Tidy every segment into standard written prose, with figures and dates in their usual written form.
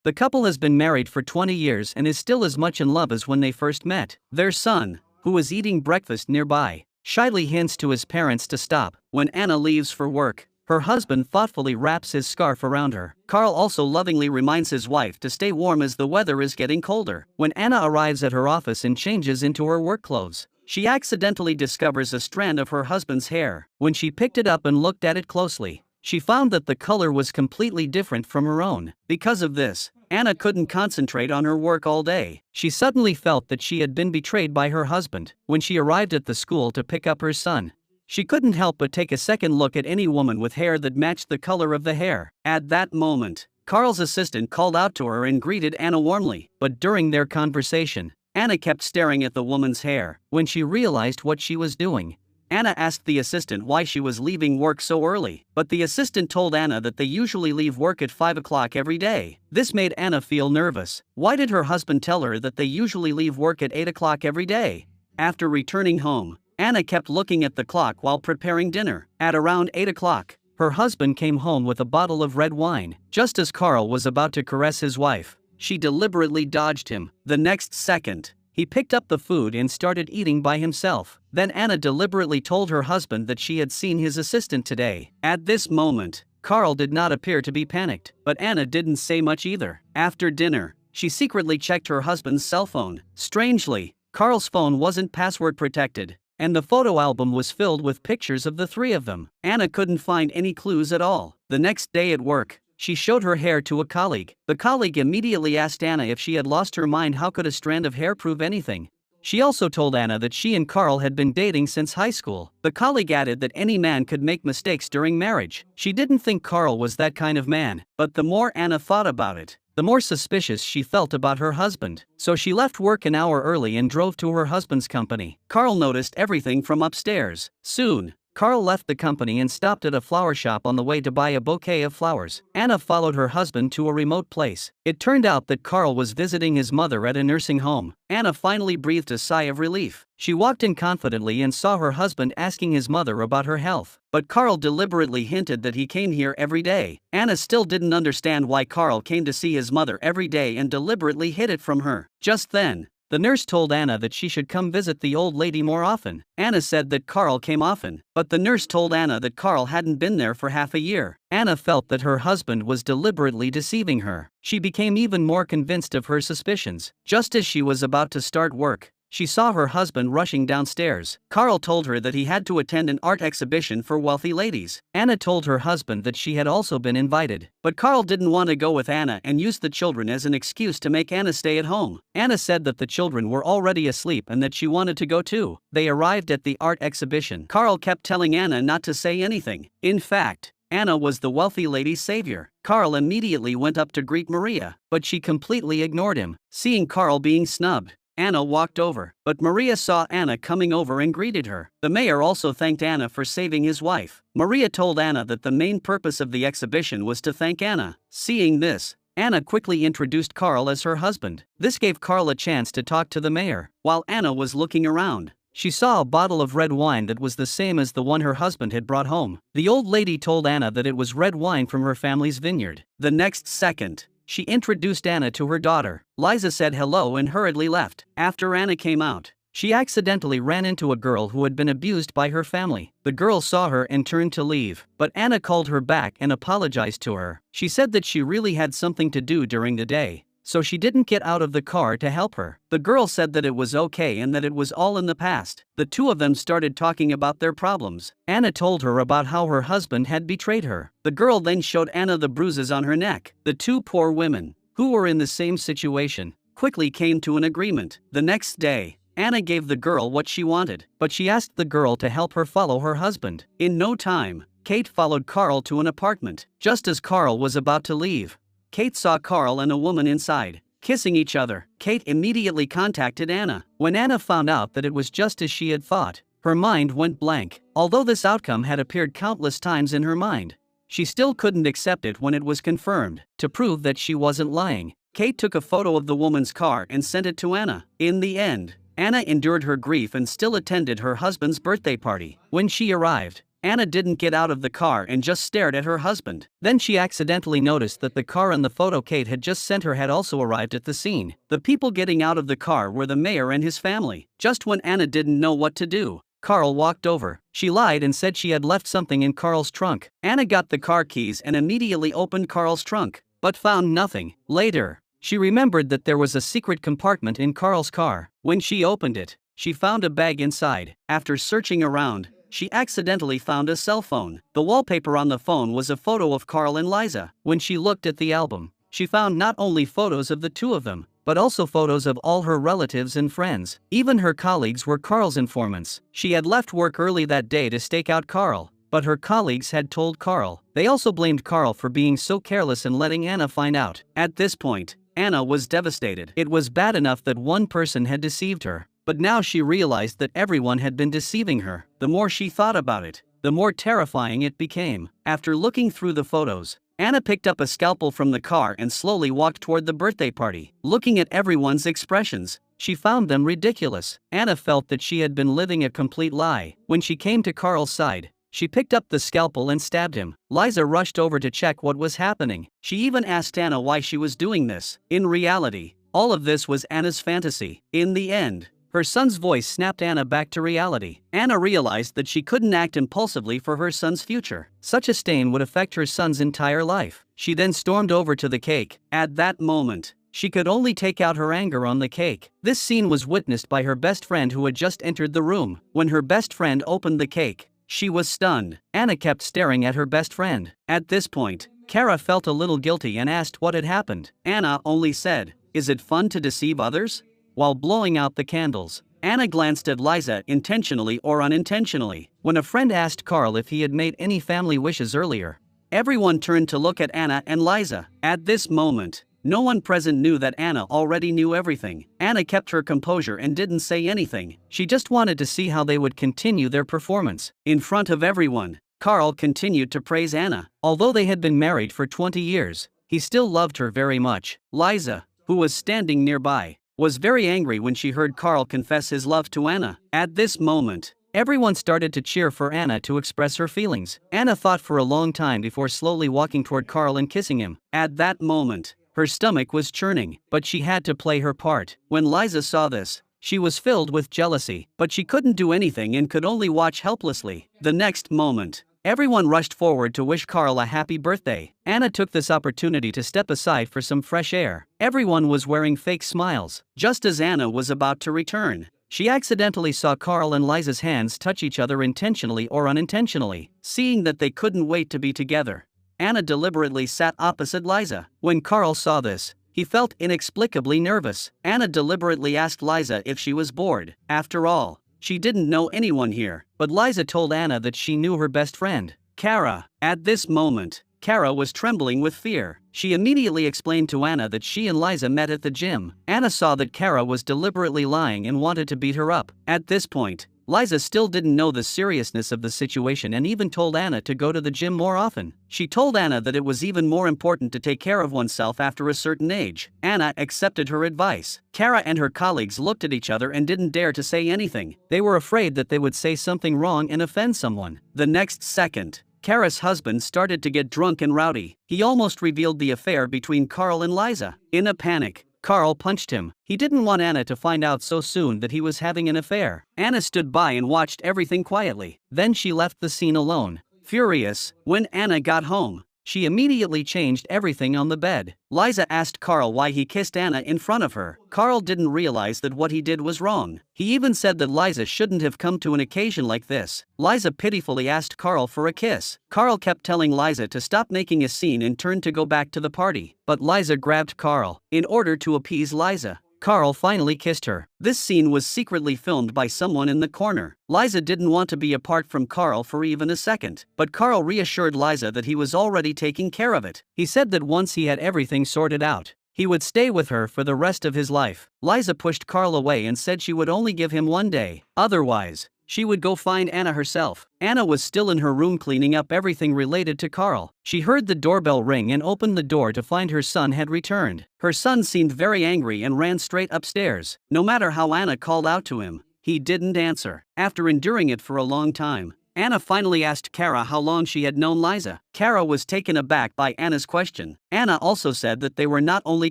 The couple has been married for 20 years and is still as much in love as when they first met. Their son, who is eating breakfast nearby, shyly hints to his parents to stop. When Anna leaves for work, her husband thoughtfully wraps his scarf around her. Carl also lovingly reminds his wife to stay warm as the weather is getting colder. When Anna arrives at her office and changes into her work clothes, she accidentally discovers a strand of her husband's hair. When she picked it up and looked at it closely, she found that the color was completely different from her own. Because of this, Anna couldn't concentrate on her work all day. She suddenly felt that she had been betrayed by her husband. When she arrived at the school to pick up her son, she couldn't help but take a second look at any woman with hair that matched the color of the hair. At that moment, Carl's assistant called out to her and greeted Anna warmly. But during their conversation, Anna kept staring at the woman's hair. When she realized what she was doing, Anna asked the assistant why she was leaving work so early, but the assistant told Anna that they usually leave work at 5 o'clock every day. This made Anna feel nervous. Why did her husband tell her that they usually leave work at 8 o'clock every day? After returning home, Anna kept looking at the clock while preparing dinner. At around 8 o'clock, her husband came home with a bottle of red wine. Just as Carl was about to caress his wife, she deliberately dodged him. The next second, he picked up the food and started eating by himself. Then Anna deliberately told her husband that she had seen his assistant today. At this moment, Carl did not appear to be panicked, but Anna didn't say much either. After dinner, she secretly checked her husband's cell phone. Strangely, Carl's phone wasn't password protected, and the photo album was filled with pictures of the three of them. Anna couldn't find any clues at all. The next day at work, she showed her hair to a colleague. The colleague immediately asked Anna if she had lost her mind. How could a strand of hair prove anything? She also told Anna that she and Carl had been dating since high school. The colleague added that any man could make mistakes during marriage. She didn't think Carl was that kind of man, but the more Anna thought about it, the more suspicious she felt about her husband. So she left work an hour early and drove to her husband's company. Carl noticed everything from upstairs. Soon, Carl left the company and stopped at a flower shop on the way to buy a bouquet of flowers. Anna followed her husband to a remote place. It turned out that Carl was visiting his mother at a nursing home. Anna finally breathed a sigh of relief. She walked in confidently and saw her husband asking his mother about her health. But Carl deliberately hinted that he came here every day. Anna still didn't understand why Carl came to see his mother every day and deliberately hid it from her. Just then, the nurse told Anna that she should come visit the old lady more often. Anna said that Carl came often, but the nurse told Anna that Carl hadn't been there for half a year. Anna felt that her husband was deliberately deceiving her. She became even more convinced of her suspicions. Just as she was about to start work, she saw her husband rushing downstairs. Carl told her that he had to attend an art exhibition for wealthy ladies. Anna told her husband that she had also been invited, but Carl didn't want to go with Anna and used the children as an excuse to make Anna stay at home. Anna said that the children were already asleep and that she wanted to go too. They arrived at the art exhibition. Carl kept telling Anna not to say anything. In fact, Anna was the wealthy lady's savior. Carl immediately went up to greet Maria, but she completely ignored him. Seeing Carl being snubbed, Anna walked over, but Maria saw Anna coming over and greeted her. The mayor also thanked Anna for saving his wife. Maria told Anna that the main purpose of the exhibition was to thank Anna. Seeing this, Anna quickly introduced Carl as her husband. This gave Carl a chance to talk to the mayor. While Anna was looking around, she saw a bottle of red wine that was the same as the one her husband had brought home. The old lady told Anna that it was red wine from her family's vineyard. The next second, she introduced Anna to her daughter. Liza said hello and hurriedly left. After Anna came out, she accidentally ran into a girl who had been abused by her family. The girl saw her and turned to leave, but Anna called her back and apologized to her. She said that she really had something to do during the day, so she didn't get out of the car to help her. The girl said that it was okay and that it was all in the past. The two of them started talking about their problems. Anna told her about how her husband had betrayed her. The girl then showed Anna the bruises on her neck. The two poor women, who were in the same situation, quickly came to an agreement. The next day, Anna gave the girl what she wanted, but she asked the girl to help her follow her husband. In no time, Kate followed Carl to an apartment. Just as Carl was about to leave, Kate saw Carl and a woman inside, kissing each other. Kate immediately contacted Anna. When Anna found out that it was just as she had thought, her mind went blank. Although this outcome had appeared countless times in her mind, she still couldn't accept it when it was confirmed. To prove that she wasn't lying, Kate took a photo of the woman's car and sent it to Anna. In the end, Anna endured her grief and still attended her husband's birthday party. When she arrived, Anna didn't get out of the car and just stared at her husband. Then she accidentally noticed that the car and the photo Kate had just sent her had also arrived at the scene. The people getting out of the car were the mayor and his family. Just when Anna didn't know what to do, Carl walked over. She lied and said she had left something in Carl's trunk. Anna got the car keys and immediately opened Carl's trunk, but found nothing. Later, she remembered that there was a secret compartment in Carl's car. When she opened it, she found a bag inside. After searching around, she accidentally found a cell phone. The wallpaper on the phone was a photo of Carl and Liza. When she looked at the album, she found not only photos of the two of them, but also photos of all her relatives and friends. Even her colleagues were Carl's informants. She had left work early that day to stake out Carl, but her colleagues had told Carl. They also blamed Carl for being so careless and letting Anna find out. At this point, Anna was devastated. It was bad enough that one person had deceived her, but now she realized that everyone had been deceiving her. The more she thought about it, the more terrifying it became. After looking through the photos, Anna picked up a scalpel from the car and slowly walked toward the birthday party. Looking at everyone's expressions, she found them ridiculous. Anna felt that she had been living a complete lie. When she came to Carl's side, she picked up the scalpel and stabbed him. Liza rushed over to check what was happening. She even asked Anna why she was doing this. In reality, all of this was Anna's fantasy. In the end, her son's voice snapped Anna back to reality. Anna realized that she couldn't act impulsively for her son's future. Such a stain would affect her son's entire life. She then stormed over to the cake. At that moment, she could only take out her anger on the cake. This scene was witnessed by her best friend who had just entered the room. When her best friend opened the cake, she was stunned. Anna kept staring at her best friend. At this point, Kara felt a little guilty and asked what had happened. Anna only said, "Is it fun to deceive others?" While blowing out the candles, Anna glanced at Liza intentionally or unintentionally. When a friend asked Carl if he had made any family wishes earlier, everyone turned to look at Anna and Liza. At this moment, no one present knew that Anna already knew everything. Anna kept her composure and didn't say anything. She just wanted to see how they would continue their performance. In front of everyone, Carl continued to praise Anna. Although they had been married for 20 years, he still loved her very much. Liza, who was standing nearby, was very angry when she heard Carl confess his love to Anna. At this moment, everyone started to cheer for Anna to express her feelings. Anna thought for a long time before slowly walking toward Carl and kissing him. At that moment, her stomach was churning, but she had to play her part. When Liza saw this, she was filled with jealousy, but she couldn't do anything and could only watch helplessly. The next moment, everyone rushed forward to wish Carl a happy birthday. Anna took this opportunity to step aside for some fresh air. Everyone was wearing fake smiles. Just as Anna was about to return, she accidentally saw Carl and Liza's hands touch each other intentionally or unintentionally. Seeing that they couldn't wait to be together, Anna deliberately sat opposite Liza. When Carl saw this, he felt inexplicably nervous. Anna deliberately asked Liza if she was bored. After all, she didn't know anyone here, but Liza told Anna that she knew her best friend, Kara. At this moment, Kara was trembling with fear. She immediately explained to Anna that she and Liza met at the gym. Anna saw that Kara was deliberately lying and wanted to beat her up. At this point, Liza still didn't know the seriousness of the situation and even told Anna to go to the gym more often. She told Anna that it was even more important to take care of oneself after a certain age. Anna accepted her advice. Kara and her colleagues looked at each other and didn't dare to say anything. They were afraid that they would say something wrong and offend someone. The next second, Kara's husband started to get drunk and rowdy. He almost revealed the affair between Carl and Liza. In a panic, Carl punched him. He didn't want Anna to find out so soon that he was having an affair. Anna stood by and watched everything quietly. Then she left the scene alone. Furious, when Anna got home, she immediately changed everything on the bed. Liza asked Carl why he kissed Anna in front of her. Carl didn't realize that what he did was wrong. He even said that Liza shouldn't have come to an occasion like this. Liza pitifully asked Carl for a kiss. Carl kept telling Liza to stop making a scene and turned to go back to the party. But Liza grabbed Carl. In order to appease Liza, Carl finally kissed her. This scene was secretly filmed by someone in the corner. Liza didn't want to be apart from Carl for even a second, but Carl reassured Liza that he was already taking care of it. He said that once he had everything sorted out, he would stay with her for the rest of his life. Liza pushed Carl away and said she would only give him one day. Otherwise, she would go find Anna herself. Anna was still in her room cleaning up everything related to Carl. She heard the doorbell ring and opened the door to find her son had returned. Her son seemed very angry and ran straight upstairs. No matter how Anna called out to him, he didn't answer. After enduring it for a long time, Anna finally asked Kara how long she had known Liza. Kara was taken aback by Anna's question. Anna also said that they were not only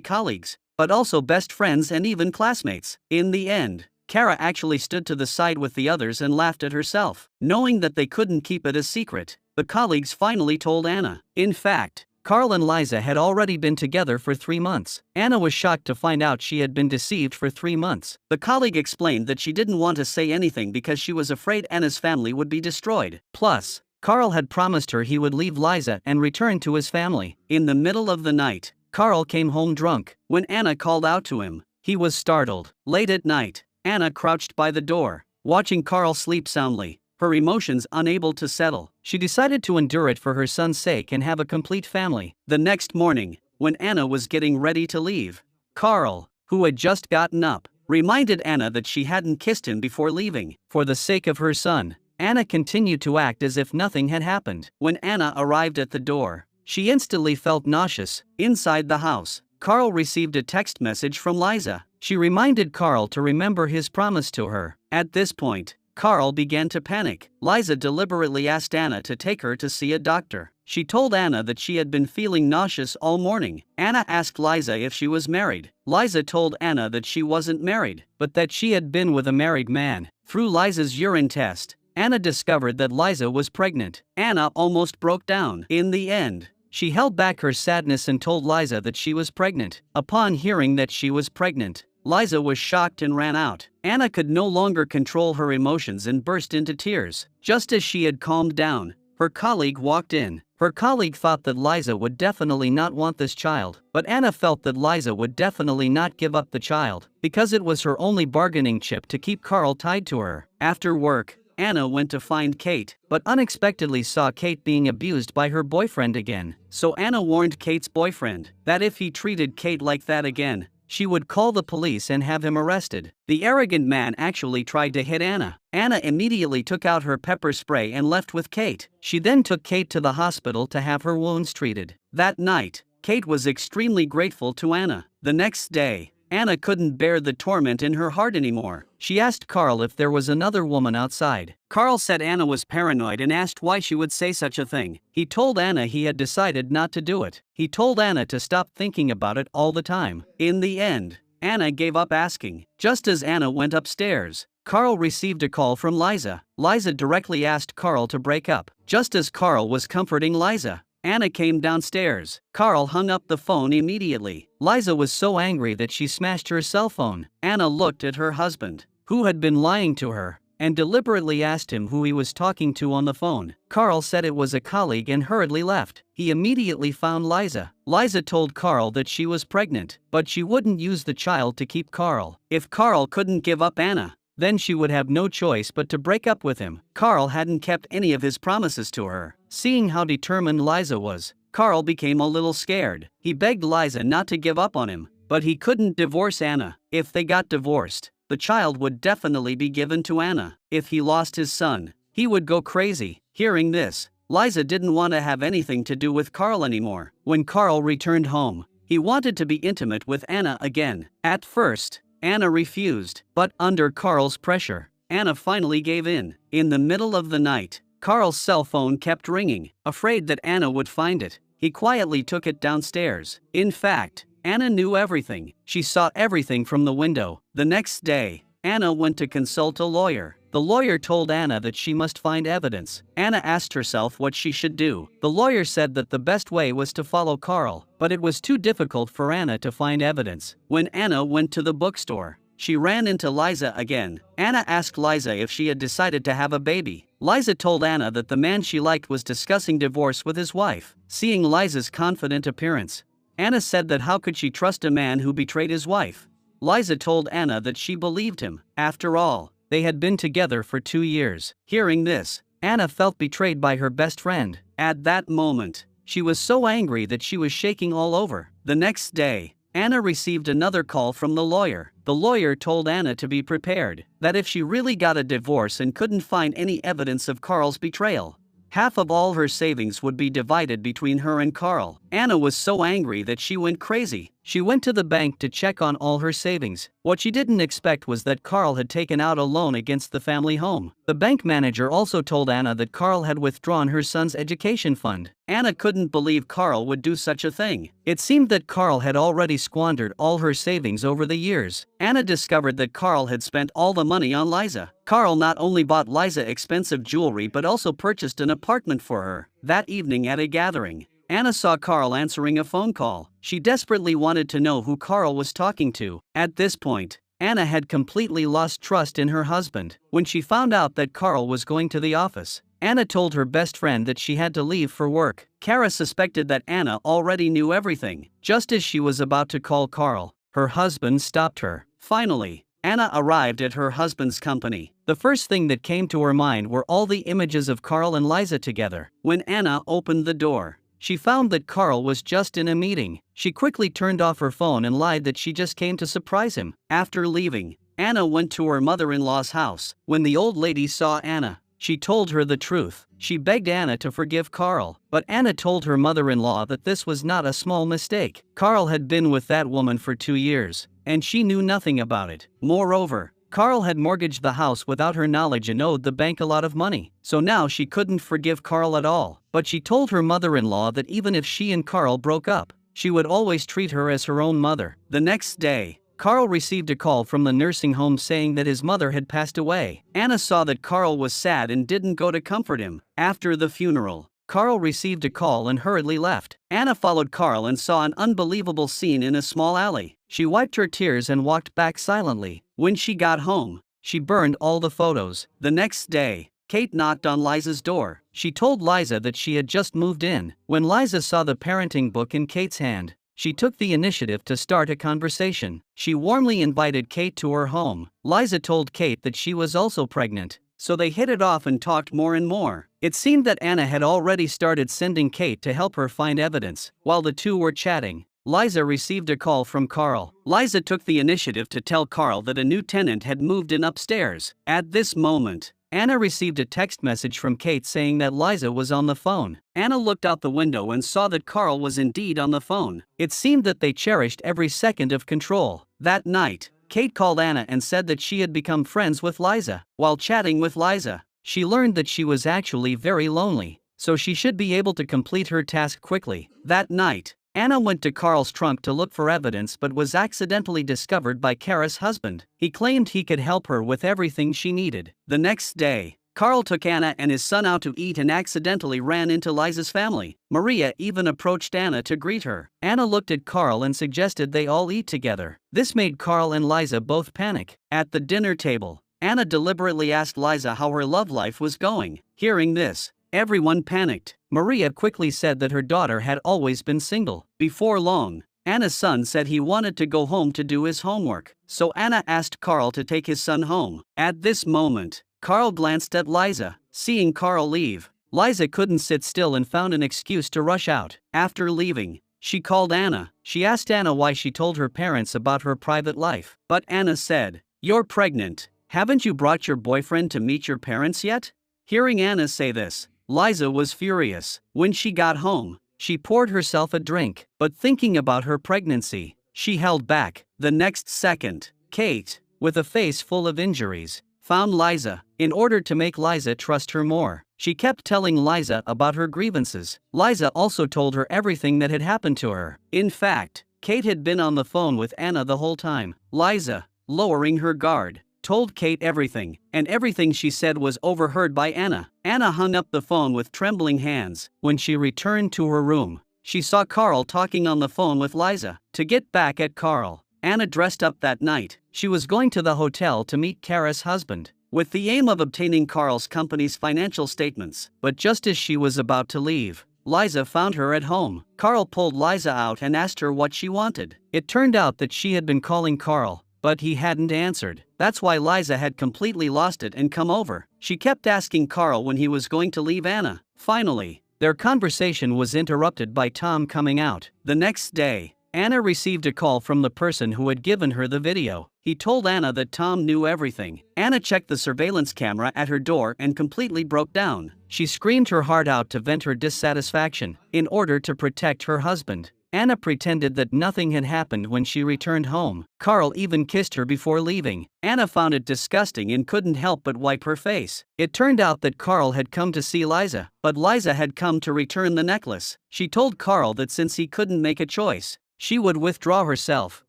colleagues, but also best friends and even classmates. In the end, Kara actually stood to the side with the others and laughed at herself. Knowing that they couldn't keep it a secret, the colleagues finally told Anna. In fact, Carl and Liza had already been together for 3 months. Anna was shocked to find out she had been deceived for 3 months. The colleague explained that she didn't want to say anything because she was afraid Anna's family would be destroyed. Plus, Carl had promised her he would leave Liza and return to his family. In the middle of the night, Carl came home drunk. When Anna called out to him, he was startled. Late at night, Anna crouched by the door, watching Carl sleep soundly. Her emotions unable to settle, she decided to endure it for her son's sake and have a complete family. The next morning, when Anna was getting ready to leave, Carl, who had just gotten up, reminded Anna that she hadn't kissed him before leaving. For the sake of her son, Anna continued to act as if nothing had happened. When Anna arrived at the door, she instantly felt nauseous. Inside the house, Carl received a text message from Liza. She reminded Carl to remember his promise to her. At this point, Carl began to panic. Liza deliberately asked Anna to take her to see a doctor. She told Anna that she had been feeling nauseous all morning. Anna asked Liza if she was married. Liza told Anna that she wasn't married, but that she had been with a married man. Through Liza's urine test, Anna discovered that Liza was pregnant. Anna almost broke down. In the end, she held back her sadness and told Liza that she was pregnant. Upon hearing that she was pregnant, Liza was shocked and ran out. Anna could no longer control her emotions and burst into tears. Just as she had calmed down, her colleague walked in. Her colleague thought that Liza would definitely not want this child, but Anna felt that Liza would definitely not give up the child, because it was her only bargaining chip to keep Carl tied to her. After work, Anna went to find Kate, but unexpectedly saw Kate being abused by her boyfriend again. So Anna warned Kate's boyfriend that if he treated Kate like that again, she would call the police and have him arrested. The arrogant man actually tried to hit Anna. Anna immediately took out her pepper spray and left with Kate. She then took Kate to the hospital to have her wounds treated. That night, Kate was extremely grateful to Anna. The next day, Anna couldn't bear the torment in her heart anymore. She asked Carl if there was another woman outside. Carl said Anna was paranoid and asked why she would say such a thing. He told Anna he had decided not to do it. He told Anna to stop thinking about it all the time. In the end, Anna gave up asking. Just as Anna went upstairs, Carl received a call from Liza. Liza directly asked Carl to break up. Just as Carl was comforting Liza, Anna came downstairs. Carl hung up the phone immediately. Liza was so angry that she smashed her cell phone. Anna looked at her husband, who had been lying to her, and deliberately asked him who he was talking to on the phone. Carl said it was a colleague and hurriedly left. He immediately found Liza. Liza told Carl that she was pregnant, but she wouldn't use the child to keep Carl. If Carl couldn't give up Anna, then she would have no choice but to break up with him. Carl hadn't kept any of his promises to her. Seeing how determined Liza was, Carl became a little scared. He begged Liza not to give up on him, but he couldn't divorce Anna. If they got divorced, the child would definitely be given to Anna. If he lost his son, he would go crazy. Hearing this, Liza didn't want to have anything to do with Carl anymore. When Carl returned home, he wanted to be intimate with Anna again. At first, Anna refused, but under Carl's pressure, Anna finally gave in. In the middle of the night, Carl's cell phone kept ringing. Afraid that Anna would find it, he quietly took it downstairs. In fact, Anna knew everything. She saw everything from the window. The next day, Anna went to consult a lawyer. The lawyer told Anna that she must find evidence. Anna asked herself what she should do. The lawyer said that the best way was to follow Carl, but it was too difficult for Anna to find evidence. When Anna went to the bookstore, she ran into Liza again. Anna asked Liza if she had decided to have a baby. Liza told Anna that the man she liked was discussing divorce with his wife. Seeing Liza's confident appearance, Anna said that how could she trust a man who betrayed his wife? Liza told Anna that she believed him. After all, they had been together for 2 years. Hearing this, Anna felt betrayed by her best friend. At that moment, she was so angry that she was shaking all over. The next day, Anna received another call from the lawyer. The lawyer told Anna to be prepared, that if she really got a divorce and couldn't find any evidence of Carl's betrayal, half of all her savings would be divided between her and Carl. Anna was so angry that she went crazy. She went to the bank to check on all her savings. What she didn't expect was that Carl had taken out a loan against the family home. The bank manager also told Anna that Carl had withdrawn her son's education fund. Anna couldn't believe Carl would do such a thing. It seemed that Carl had already squandered all her savings over the years. Anna discovered that Carl had spent all the money on Liza. Carl not only bought Liza expensive jewelry but also purchased an apartment for her. That evening at a gathering, Anna saw Carl answering a phone call. She desperately wanted to know who Carl was talking to. At this point, Anna had completely lost trust in her husband. When she found out that Carl was going to the office, Anna told her best friend that she had to leave for work. Kara suspected that Anna already knew everything. Just as she was about to call Carl, her husband stopped her. Finally, Anna arrived at her husband's company. The first thing that came to her mind were all the images of Carl and Liza together. When Anna opened the door, she found that Carl was just in a meeting. She quickly turned off her phone and lied that she just came to surprise him. After leaving, Anna went to her mother-in-law's house. When the old lady saw Anna, she told her the truth. She begged Anna to forgive Carl, but Anna told her mother-in-law that this was not a small mistake. Carl had been with that woman for 2 years, and she knew nothing about it. Moreover, Carl had mortgaged the house without her knowledge and owed the bank a lot of money. So now she couldn't forgive Carl at all. But she told her mother-in-law that even if she and Carl broke up, she would always treat her as her own mother. The next day, Carl received a call from the nursing home saying that his mother had passed away. Anna saw that Carl was sad and didn't go to comfort him. After the funeral, Carl received a call and hurriedly left. Anna followed Carl and saw an unbelievable scene in a small alley. She wiped her tears and walked back silently. When she got home, she burned all the photos. The next day, Kate knocked on Liza's door. She told Liza that she had just moved in. When Liza saw the parenting book in Kate's hand, she took the initiative to start a conversation. She warmly invited Kate to her home. Liza told Kate that she was also pregnant, so they hit it off and talked more and more. It seemed that Anna had already started sending Kate to help her find evidence. While the two were chatting, Liza received a call from Carl. Liza took the initiative to tell Carl that a new tenant had moved in upstairs. At this moment, Anna received a text message from Kate saying that Liza was on the phone. Anna looked out the window and saw that Carl was indeed on the phone. It seemed that they cherished every second of control. That night, Kate called Anna and said that she had become friends with Liza. While chatting with Liza, she learned that she was actually very lonely, so she should be able to complete her task quickly. That night, Anna went to Carl's trunk to look for evidence but was accidentally discovered by Kara's husband. He claimed he could help her with everything she needed. The next day, Carl took Anna and his son out to eat and accidentally ran into Liza's family. Maria even approached Anna to greet her. Anna looked at Carl and suggested they all eat together. This made Carl and Liza both panic. At the dinner table, Anna deliberately asked Liza how her love life was going. Hearing this, everyone panicked. Maria quickly said that her daughter had always been single. Before long, Anna's son said he wanted to go home to do his homework, so Anna asked Carl to take his son home. At this moment, Carl glanced at Liza. Seeing Carl leave, Liza couldn't sit still and found an excuse to rush out. After leaving, she called Anna. She asked Anna why she told her parents about her private life. But Anna said, "You're pregnant. Haven't you brought your boyfriend to meet your parents yet?" Hearing Anna say this, Liza was furious. When she got home, she poured herself a drink, but thinking about her pregnancy, she held back. The next second, Kate, with a face full of injuries, found Liza. In order to make Liza trust her more, she kept telling Liza about her grievances. Liza also told her everything that had happened to her. In fact, Kate had been on the phone with Anna the whole time. Liza, lowering her guard, told Kate everything, and everything she said was overheard by Anna. Anna hung up the phone with trembling hands. When she returned to her room, she saw Carl talking on the phone with Liza. To get back at Carl, Anna dressed up that night. She was going to the hotel to meet Kara's husband, with the aim of obtaining Carl's company's financial statements. But just as she was about to leave, Liza found her at home. Carl pulled Liza out and asked her what she wanted. It turned out that she had been calling Carl, but he hadn't answered. That's why Liza had completely lost it and come over. She kept asking Carl when he was going to leave Anna. Finally, their conversation was interrupted by Tom coming out. The next day, Anna received a call from the person who had given her the video. He told Anna that Tom knew everything. Anna checked the surveillance camera at her door and completely broke down. She screamed her heart out to vent her dissatisfaction. In order to protect her husband, Anna pretended that nothing had happened when she returned home. Carl even kissed her before leaving. Anna found it disgusting and couldn't help but wipe her face. It turned out that Carl had come to see Liza, but Liza had come to return the necklace. She told Carl that since he couldn't make a choice, she would withdraw herself,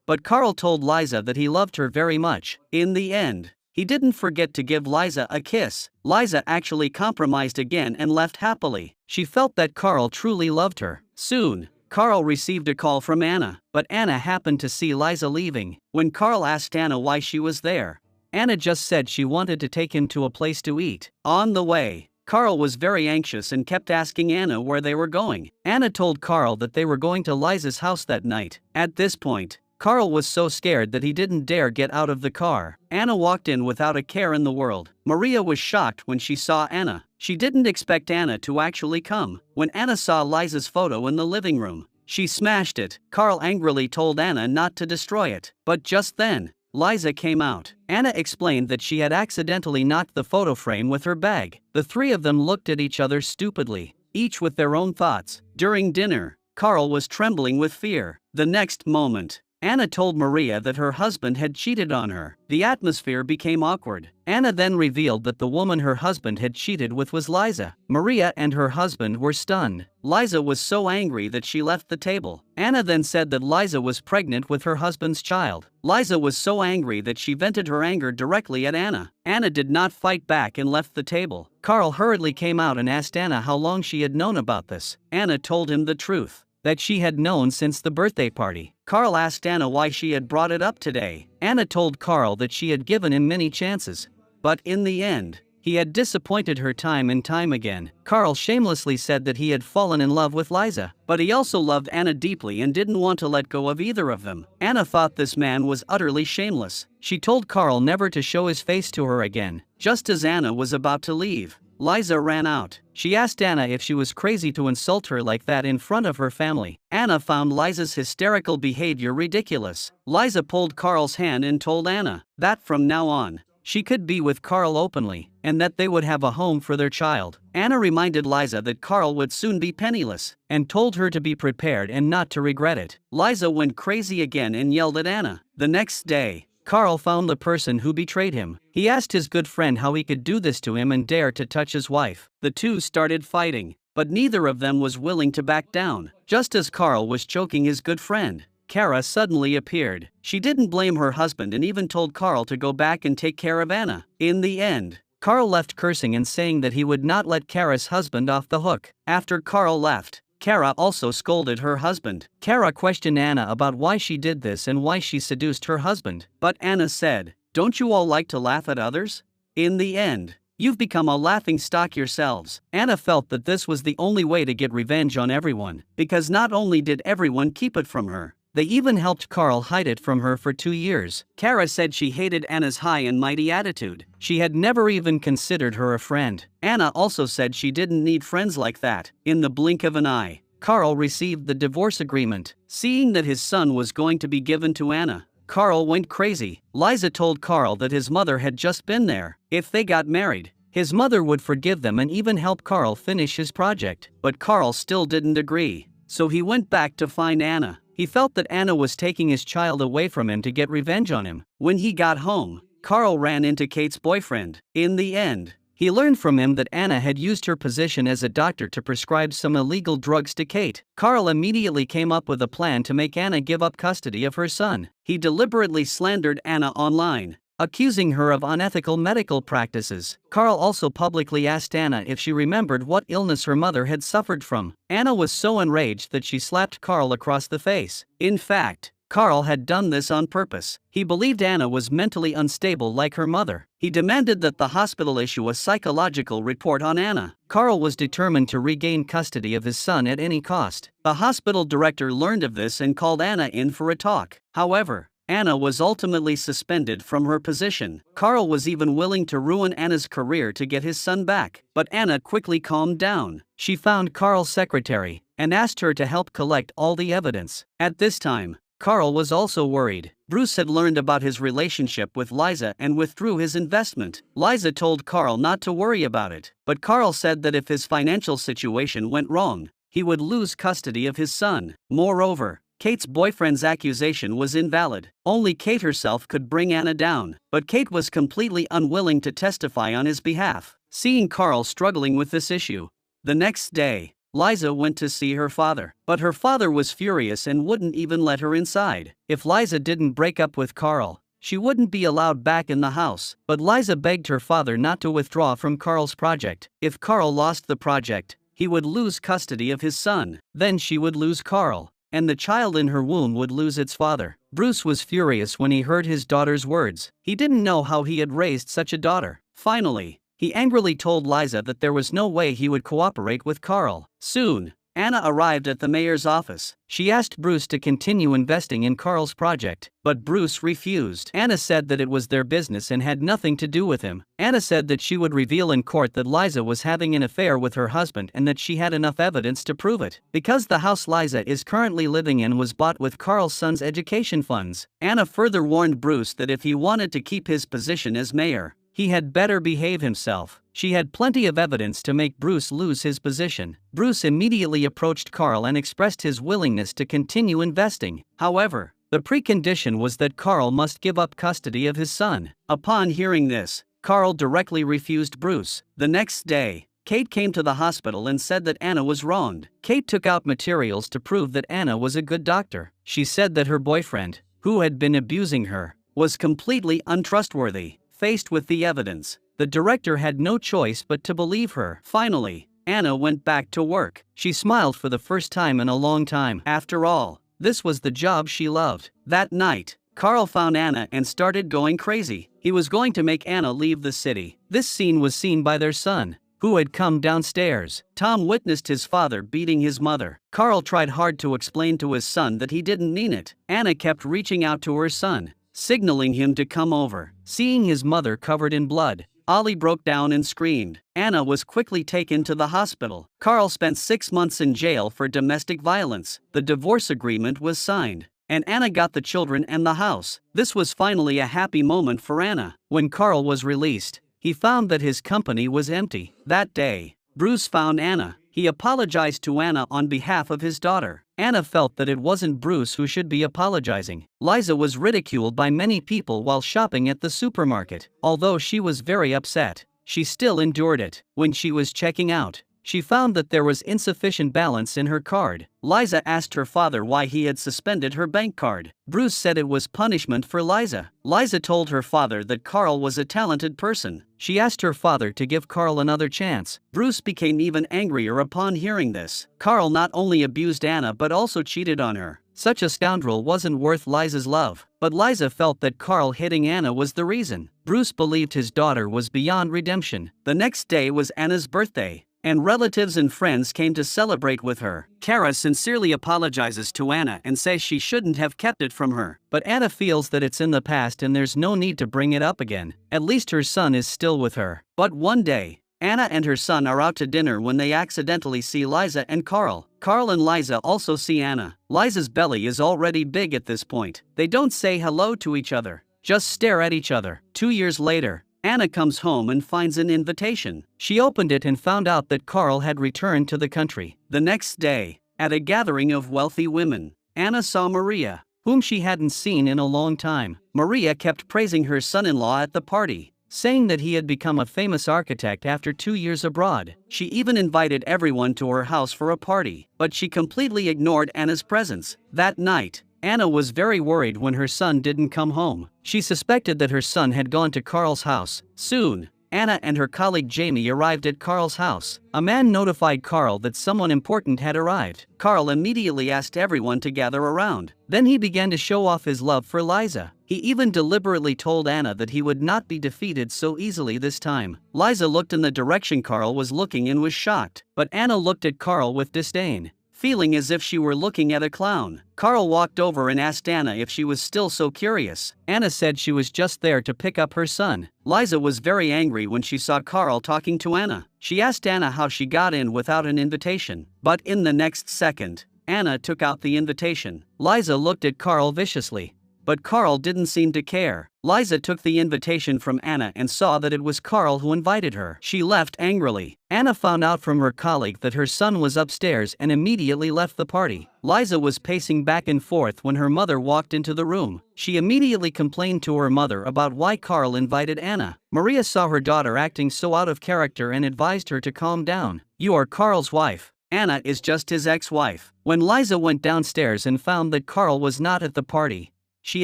but Carl told Liza that he loved her very much. In the end, he didn't forget to give Liza a kiss. Liza actually compromised again and left happily. She felt that Carl truly loved her. Soon, Carl received a call from Anna, but Anna happened to see Liza leaving. When Carl asked Anna why she was there, Anna just said she wanted to take him to a place to eat. On the way, Carl was very anxious and kept asking Anna where they were going. Anna told Carl that they were going to Liza's house that night. At this point, Carl was so scared that he didn't dare get out of the car. Anna walked in without a care in the world. Maria was shocked when she saw Anna. She didn't expect Anna to actually come. When Anna saw Liza's photo in the living room, she smashed it. Carl angrily told Anna not to destroy it. But just then, Liza came out. Anna explained that she had accidentally knocked the photo frame with her bag. The three of them looked at each other stupidly, each with their own thoughts. During dinner, Carl was trembling with fear. The next moment, Anna told Maria that her husband had cheated on her. The atmosphere became awkward. Anna then revealed that the woman her husband had cheated with was Liza. Maria and her husband were stunned. Liza was so angry that she left the table. Anna then said that Liza was pregnant with her husband's child. Liza was so angry that she vented her anger directly at Anna. Anna did not fight back and left the table. Carl hurriedly came out and asked Anna how long she had known about this. Anna told him the truth, that she had known since the birthday party. Carl asked Anna why she had brought it up today. Anna told Carl that she had given him many chances, but in the end, he had disappointed her time and time again. Carl shamelessly said that he had fallen in love with Liza, but he also loved Anna deeply and didn't want to let go of either of them. Anna thought this man was utterly shameless. She told Carl never to show his face to her again. Just as Anna was about to leave, Liza ran out. She asked Anna if she was crazy to insult her like that in front of her family. Anna found Liza's hysterical behavior ridiculous. Liza pulled Carl's hand and told Anna that from now on, she could be with Carl openly, and that they would have a home for their child. Anna reminded Liza that Carl would soon be penniless, and told her to be prepared and not to regret it. Liza went crazy again and yelled at Anna. The next day, Carl found the person who betrayed him. He asked his good friend how he could do this to him and dare to touch his wife. The two started fighting, but neither of them was willing to back down. Just as Carl was choking his good friend, Kara suddenly appeared. She didn't blame her husband and even told Carl to go back and take care of Anna. In the end, Carl left cursing and saying that he would not let Kara's husband off the hook. After Carl left, Kara also scolded her husband. Kara questioned Anna about why she did this and why she seduced her husband. But Anna said, "Don't you all like to laugh at others? In the end, you've become a laughing stock yourselves." Anna felt that this was the only way to get revenge on everyone, because not only did everyone keep it from her, they even helped Carl hide it from her for 2 years. Kara said she hated Anna's high and mighty attitude. She had never even considered her a friend. Anna also said she didn't need friends like that. In the blink of an eye, Carl received the divorce agreement. Seeing that his son was going to be given to Anna, Carl went crazy. Liza told Carl that his mother had just been there. If they got married, his mother would forgive them and even help Carl finish his project. But Carl still didn't agree, so he went back to find Anna. He felt that Anna was taking his child away from him to get revenge on him. When he got home, Carl ran into Kate's boyfriend. In the end, he learned from him that Anna had used her position as a doctor to prescribe some illegal drugs to Kate. Carl immediately came up with a plan to make Anna give up custody of her son. He deliberately slandered Anna online, accusing her of unethical medical practices. Carl also publicly asked Anna if she remembered what illness her mother had suffered from. Anna was so enraged that she slapped Carl across the face. In fact, Carl had done this on purpose. He believed Anna was mentally unstable like her mother. He demanded that the hospital issue a psychological report on Anna. Carl was determined to regain custody of his son at any cost. The hospital director learned of this and called Anna in for a talk. However, Anna was ultimately suspended from her position. Carl was even willing to ruin Anna's career to get his son back. But Anna quickly calmed down. She found Carl's secretary and asked her to help collect all the evidence. At this time, Carl was also worried. Bruce had learned about his relationship with Liza and withdrew his investment. Liza told Carl not to worry about it, but Carl said that if his financial situation went wrong, he would lose custody of his son. Moreover, Kate's boyfriend's accusation was invalid. Only Kate herself could bring Anna down, but Kate was completely unwilling to testify on his behalf. Seeing Carl struggling with this issue, the next day, Liza went to see her father, but her father was furious and wouldn't even let her inside. If Liza didn't break up with Carl, she wouldn't be allowed back in the house. But Liza begged her father not to withdraw from Carl's project. If Carl lost the project, he would lose custody of his son. Then she would lose Carl, and the child in her womb would lose its father. Bruce was furious when he heard his daughter's words. He didn't know how he had raised such a daughter. Finally, he angrily told Liza that there was no way he would cooperate with Carl. Soon, Anna arrived at the mayor's office. She asked Bruce to continue investing in Carl's project, but Bruce refused. Anna said that it was their business and had nothing to do with him. Anna said that she would reveal in court that Liza was having an affair with her husband and that she had enough evidence to prove it. Because the house Liza is currently living in was bought with Carl's son's education funds, Anna further warned Bruce that if he wanted to keep his position as mayor, he had better behave himself. She had plenty of evidence to make Bruce lose his position. Bruce immediately approached Carl and expressed his willingness to continue investing. However, the precondition was that Carl must give up custody of his son. Upon hearing this, Carl directly refused Bruce. The next day, Kate came to the hospital and said that Anna was wronged. Kate took out materials to prove that Anna was a good doctor. She said that her boyfriend, who had been abusing her, was completely untrustworthy. Faced with the evidence, the director had no choice but to believe her. Finally, Anna went back to work. She smiled for the first time in a long time. After all, this was the job she loved. That night, Carl found Anna and started going crazy. He was going to make Anna leave the city. This scene was seen by their son, who had come downstairs. Tom witnessed his father beating his mother. Carl tried hard to explain to his son that he didn't mean it. Anna kept reaching out to her son, signaling him to come over. Seeing his mother covered in blood, Ollie broke down and screamed. Anna was quickly taken to the hospital. Carl spent 6 months in jail for domestic violence. The divorce agreement was signed, and Anna got the children and the house. This was finally a happy moment for Anna. When Carl was released, he found that his company was empty. That day, Bruce found Anna. He apologized to Anna on behalf of his daughter. Anna felt that it wasn't Bruce who should be apologizing. Liza was ridiculed by many people while shopping at the supermarket. Although she was very upset, she still endured it. When she was checking out, she found that there was insufficient balance in her card. Liza asked her father why he had suspended her bank card. Bruce said it was punishment for Liza. Liza told her father that Carl was a talented person. She asked her father to give Carl another chance. Bruce became even angrier upon hearing this. Carl not only abused Anna but also cheated on her. Such a scoundrel wasn't worth Liza's love. But Liza felt that Carl hitting Anna was the reason. Bruce believed his daughter was beyond redemption. The next day was Anna's birthday, and relatives and friends came to celebrate with her. Kara sincerely apologizes to Anna and says she shouldn't have kept it from her. But Anna feels that it's in the past and there's no need to bring it up again. At least her son is still with her. But one day, Anna and her son are out to dinner when they accidentally see Liza and Carl. Carl and Liza also see Anna. Liza's belly is already big at this point. They don't say hello to each other, just stare at each other. 2 years later, Anna comes home and finds an invitation. She opened it and found out that Carl had returned to the country. The next day, at a gathering of wealthy women, Anna saw Maria, whom she hadn't seen in a long time. Maria kept praising her son-in-law at the party, saying that he had become a famous architect after 2 years abroad. She even invited everyone to her house for a party, but she completely ignored Anna's presence. That night, Anna was very worried when her son didn't come home. She suspected that her son had gone to Carl's house. Soon, Anna and her colleague Jamie arrived at Carl's house. A man notified Carl that someone important had arrived. Carl immediately asked everyone to gather around. Then he began to show off his love for Liza. He even deliberately told Anna that he would not be defeated so easily this time. Liza looked in the direction Carl was looking and was shocked, but Anna looked at Carl with disdain, feeling as if she were looking at a clown. Carl walked over and asked Anna if she was still so curious. Anna said she was just there to pick up her son. Liza was very angry when she saw Carl talking to Anna. She asked Anna how she got in without an invitation, but in the next second, Anna took out the invitation. Liza looked at Carl viciously. but Carl didn't seem to care. Liza took the invitation from Anna and saw that it was Carl who invited her. She left angrily. Anna found out from her colleague that her son was upstairs and immediately left the party. Liza was pacing back and forth when her mother walked into the room. She immediately complained to her mother about why Carl invited Anna. Maria saw her daughter acting so out of character and advised her to calm down. "You are Carl's wife. Anna is just his ex-wife." When Liza went downstairs and found that Carl was not at the party, she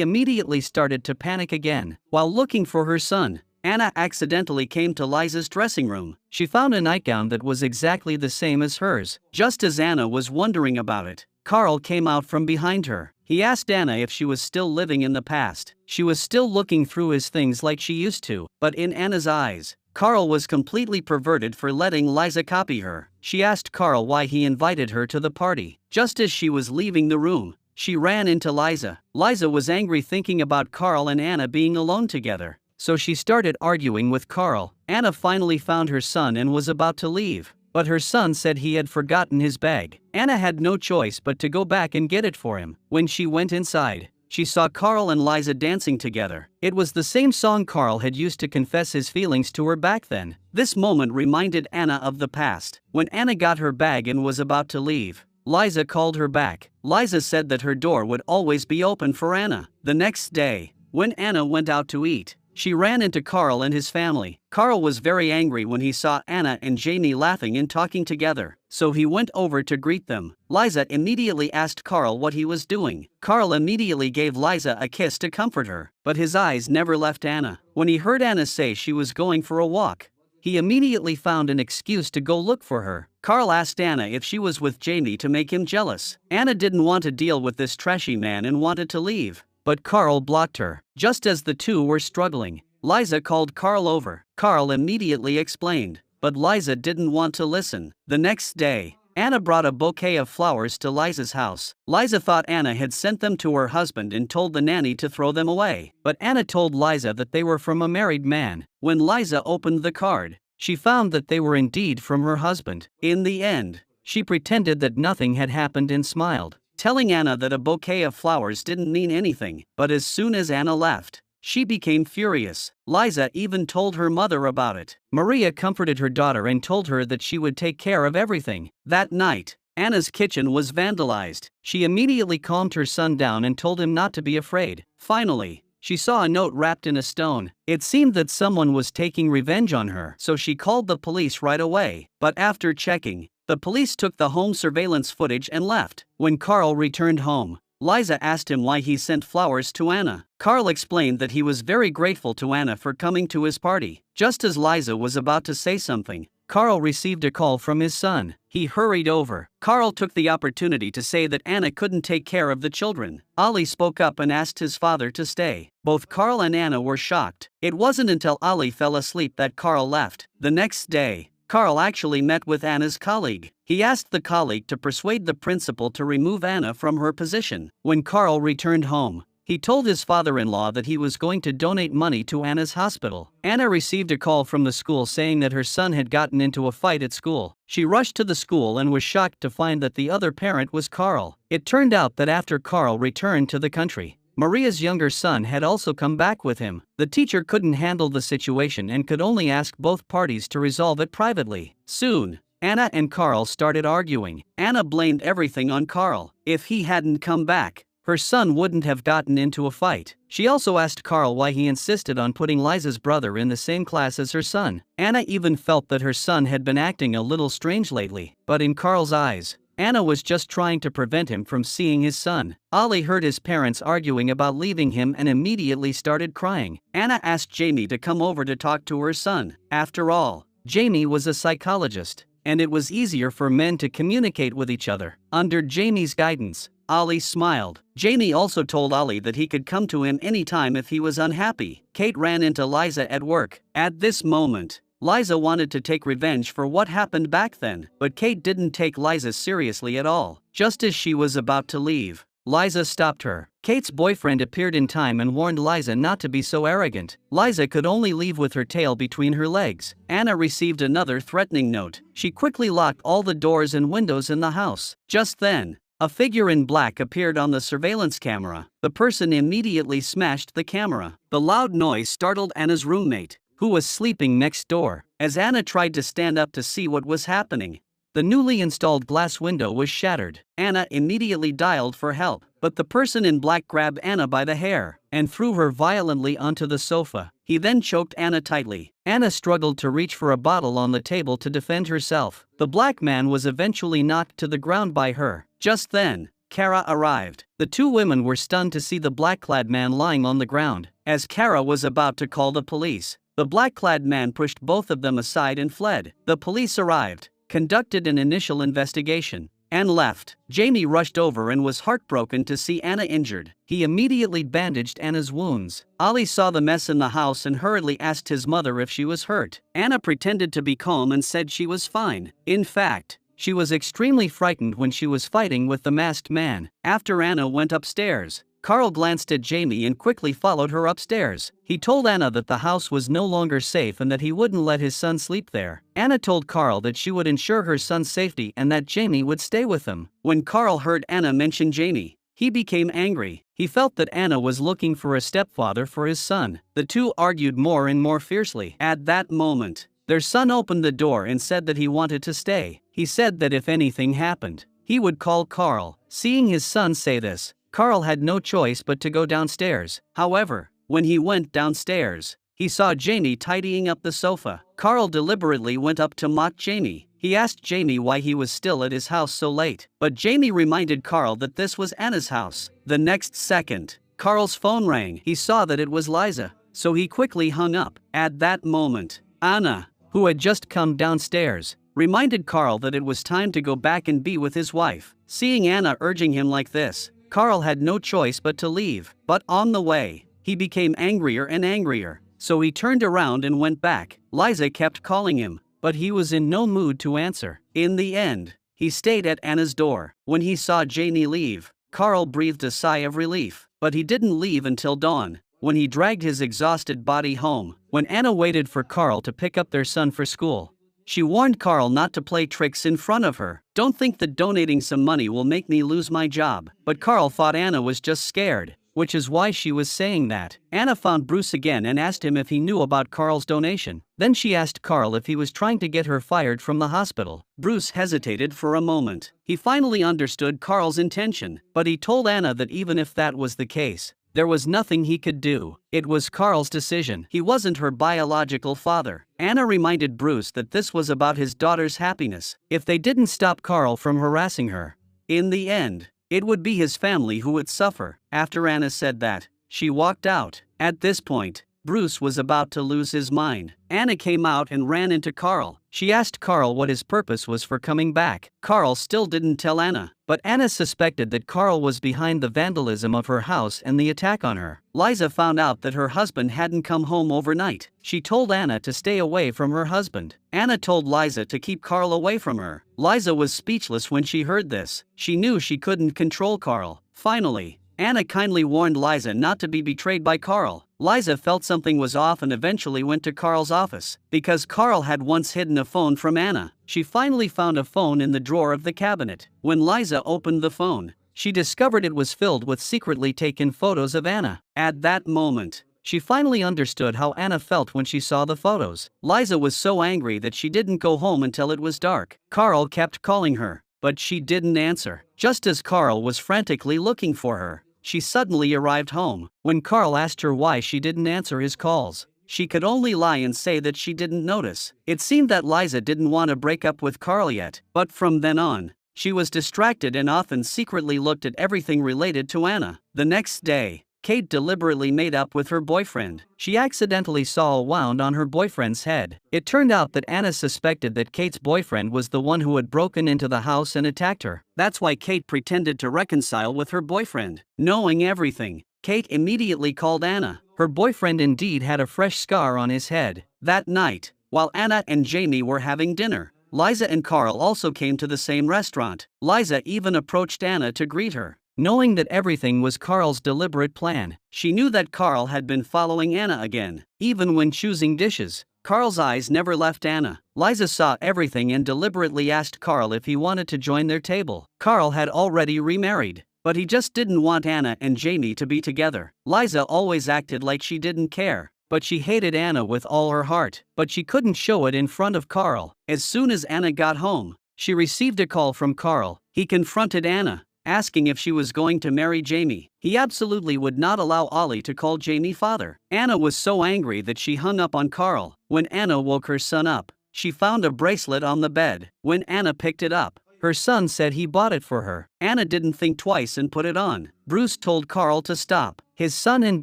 immediately started to panic again. While looking for her son, Anna accidentally came to Liza's dressing room. She found a nightgown that was exactly the same as hers. Just as Anna was wondering about it, Carl came out from behind her. He asked Anna if she was still living in the past. She was still looking through his things like she used to, but in Anna's eyes, Carl was completely perverted for letting Liza copy her. She asked Carl why he invited her to the party. Just as she was leaving the room, she ran into Liza. Liza was angry thinking about Carl and Anna being alone together, so she started arguing with Carl. Anna finally found her son and was about to leave, but her son said he had forgotten his bag. Anna had no choice but to go back and get it for him. When she went inside, she saw Carl and Liza dancing together. It was the same song Carl had used to confess his feelings to her back then. This moment reminded Anna of the past. When Anna got her bag and was about to leave, Liza called her back. Liza said that her door would always be open for Anna. The next day, when Anna went out to eat, she ran into Carl and his family. Carl was very angry when he saw Anna and Jamie laughing and talking together, so he went over to greet them. Liza immediately asked Carl what he was doing. Carl immediately gave Liza a kiss to comfort her, but his eyes never left Anna. When he heard Anna say she was going for a walk, he immediately found an excuse to go look for her. Carl asked Anna if she was with Jamie to make him jealous. Anna didn't want to deal with this trashy man and wanted to leave, but Carl blocked her. Just as the two were struggling, Liza called Carl over. Carl immediately explained, but Liza didn't want to listen. The next day, Anna brought a bouquet of flowers to Liza's house. Liza thought Anna had sent them to her husband and told the nanny to throw them away, but Anna told Liza that they were from a married man. When Liza opened the card, she found that they were indeed from her husband. In the end, she pretended that nothing had happened and smiled, telling Anna that a bouquet of flowers didn't mean anything. But as soon as Anna left, she became furious. Liza even told her mother about it. Maria comforted her daughter and told her that she would take care of everything. That night, Anna's kitchen was vandalized. She immediately calmed her son down and told him not to be afraid. Finally, she saw a note wrapped in a stone. It seemed that someone was taking revenge on her, so she called the police right away. But after checking, the police took the home surveillance footage and left. When Carl returned home, Liza asked him why he sent flowers to Anna. Carl explained that he was very grateful to Anna for coming to his party. Just as Liza was about to say something, Carl received a call from his son. He hurried over. Carl took the opportunity to say that Anna couldn't take care of the children. Ali spoke up and asked his father to stay. Both Carl and Anna were shocked. It wasn't until Ali fell asleep that Carl left. The next day, Carl actually met with Anna's colleague. He asked the colleague to persuade the principal to remove Anna from her position. When Carl returned home, he told his father-in-law that he was going to donate money to Anna's hospital. Anna received a call from the school saying that her son had gotten into a fight at school. She rushed to the school and was shocked to find that the other parent was Carl. It turned out that after Carl returned to the country, Maria's younger son had also come back with him. The teacher couldn't handle the situation and could only ask both parties to resolve it privately. Soon, Anna and Carl started arguing. Anna blamed everything on Carl. If he hadn't come back, her son wouldn't have gotten into a fight. She also asked Carl why he insisted on putting Liza's brother in the same class as her son. Anna even felt that her son had been acting a little strange lately, but in Carl's eyes, Anna was just trying to prevent him from seeing his son. Ali heard his parents arguing about leaving him and immediately started crying. Anna asked Jamie to come over to talk to her son. After all, Jamie was a psychologist, and it was easier for men to communicate with each other. Under Jamie's guidance, Ali smiled. Jamie also told Ali that he could come to him anytime if he was unhappy. Kate ran into Liza at work. At this moment, Liza wanted to take revenge for what happened back then, but Kate didn't take Liza seriously at all. Just as she was about to leave, Liza stopped her. Kate's boyfriend appeared in time and warned Liza not to be so arrogant. Liza could only leave with her tail between her legs. Anna received another threatening note. She quickly locked all the doors and windows in the house. Just then, A figure in black appeared on the surveillance camera. The person immediately smashed the camera. The loud noise startled Anna's roommate, who was sleeping next door. As Anna tried to stand up to see what was happening, the newly installed glass window was shattered. Anna immediately dialed for help, but the person in black grabbed Anna by the hair and threw her violently onto the sofa. He then choked Anna tightly. Anna struggled to reach for a bottle on the table to defend herself. The black man was eventually knocked to the ground by her. Just then, Kara arrived. The two women were stunned to see the black-clad man lying on the ground. As Kara was about to call the police, the black-clad man pushed both of them aside and fled. The police arrived, conducted an initial investigation, and left. Jamie rushed over and was heartbroken to see Anna injured. He immediately bandaged Anna's wounds. Ali saw the mess in the house and hurriedly asked his mother if she was hurt. Anna pretended to be calm and said she was fine. In fact, she was extremely frightened when she was fighting with the masked man. After Anna went upstairs, Carl glanced at Jamie and quickly followed her upstairs. He told Anna that the house was no longer safe and that he wouldn't let his son sleep there. Anna told Carl that she would ensure her son's safety and that Jamie would stay with him. When Carl heard Anna mention Jamie, he became angry. He felt that Anna was looking for a stepfather for his son. The two argued more and more fiercely. At that moment, their son opened the door and said that he wanted to stay. He said that if anything happened, he would call Carl. Seeing his son say this, Carl had no choice but to go downstairs. However, when he went downstairs, he saw Jamie tidying up the sofa. Carl deliberately went up to mock Jamie. He asked Jamie why he was still at his house so late, but Jamie reminded Carl that this was Anna's house. The next second, Carl's phone rang. He saw that it was Liza, so he quickly hung up. At that moment, Anna, who had just come downstairs, reminded Carl that it was time to go back and be with his wife. Seeing Anna urging him like this, Carl had no choice but to leave. But on the way, he became angrier and angrier, so he turned around and went back. Liza kept calling him, but he was in no mood to answer. In the end, he stayed at Anna's door. When he saw Jamie leave, Carl breathed a sigh of relief, but he didn't leave until dawn, when he dragged his exhausted body home. When Anna waited for Carl to pick up their son for school, she warned Carl not to play tricks in front of her. "Don't think that donating some money will make me lose my job." But Carl thought Anna was just scared, which is why she was saying that. Anna found Bruce again and asked him if he knew about Carl's donation. Then she asked Carl if he was trying to get her fired from the hospital. Bruce hesitated for a moment. He finally understood Carl's intention, but he told Anna that even if that was the case, there was nothing he could do. It was Carl's decision. He wasn't her biological father. Anna reminded Bruce that this was about his daughter's happiness. If they didn't stop Carl from harassing her, in the end, it would be his family who would suffer. After Anna said that, she walked out. At this point, Bruce was about to lose his mind. Anna came out and ran into Carl. She asked Carl what his purpose was for coming back. Carl still didn't tell Anna, but Anna suspected that Carl was behind the vandalism of her house and the attack on her. Liza found out that her husband hadn't come home overnight. She told Anna to stay away from her husband. Anna told Liza to keep Carl away from her. Liza was speechless when she heard this. She knew she couldn't control Carl. Finally, Anna kindly warned Liza not to be betrayed by Carl. Liza felt something was off and eventually went to Carl's office. Because Carl had once hidden a phone from Anna, she finally found a phone in the drawer of the cabinet. When Liza opened the phone, she discovered it was filled with secretly taken photos of Anna. At that moment, she finally understood how Anna felt when she saw the photos. Liza was so angry that she didn't go home until it was dark. Carl kept calling her, but she didn't answer. Just as Carl was frantically looking for her, she suddenly arrived home. When Carl asked her why she didn't answer his calls, she could only lie and say that she didn't notice. It seemed that Liza didn't want to break up with Carl yet, but from then on, she was distracted and often secretly looked at everything related to Anna. The next day, Kate deliberately made up with her boyfriend. She accidentally saw a wound on her boyfriend's head. It turned out that Anna suspected that Kate's boyfriend was the one who had broken into the house and attacked her. That's why Kate pretended to reconcile with her boyfriend. Knowing everything, Kate immediately called Anna. Her boyfriend indeed had a fresh scar on his head. That night, while Anna and Jamie were having dinner, Liza and Carl also came to the same restaurant. Liza even approached Anna to greet her. Knowing that everything was Carl's deliberate plan, she knew that Carl had been following Anna again. Even when choosing dishes, Carl's eyes never left Anna. Liza saw everything and deliberately asked Carl if he wanted to join their table. Carl had already remarried, but he just didn't want Anna and Jamie to be together. Liza always acted like she didn't care, but she hated Anna with all her heart. But she couldn't show it in front of Carl. As soon as Anna got home, she received a call from Carl. He confronted Anna, asking if she was going to marry Jamie. He absolutely would not allow Ollie to call Jamie father. Anna was so angry that she hung up on Carl. When Anna woke her son up, she found a bracelet on the bed. When Anna picked it up, her son said he bought it for her. Anna didn't think twice and put it on. Bruce told Carl to stop. His son and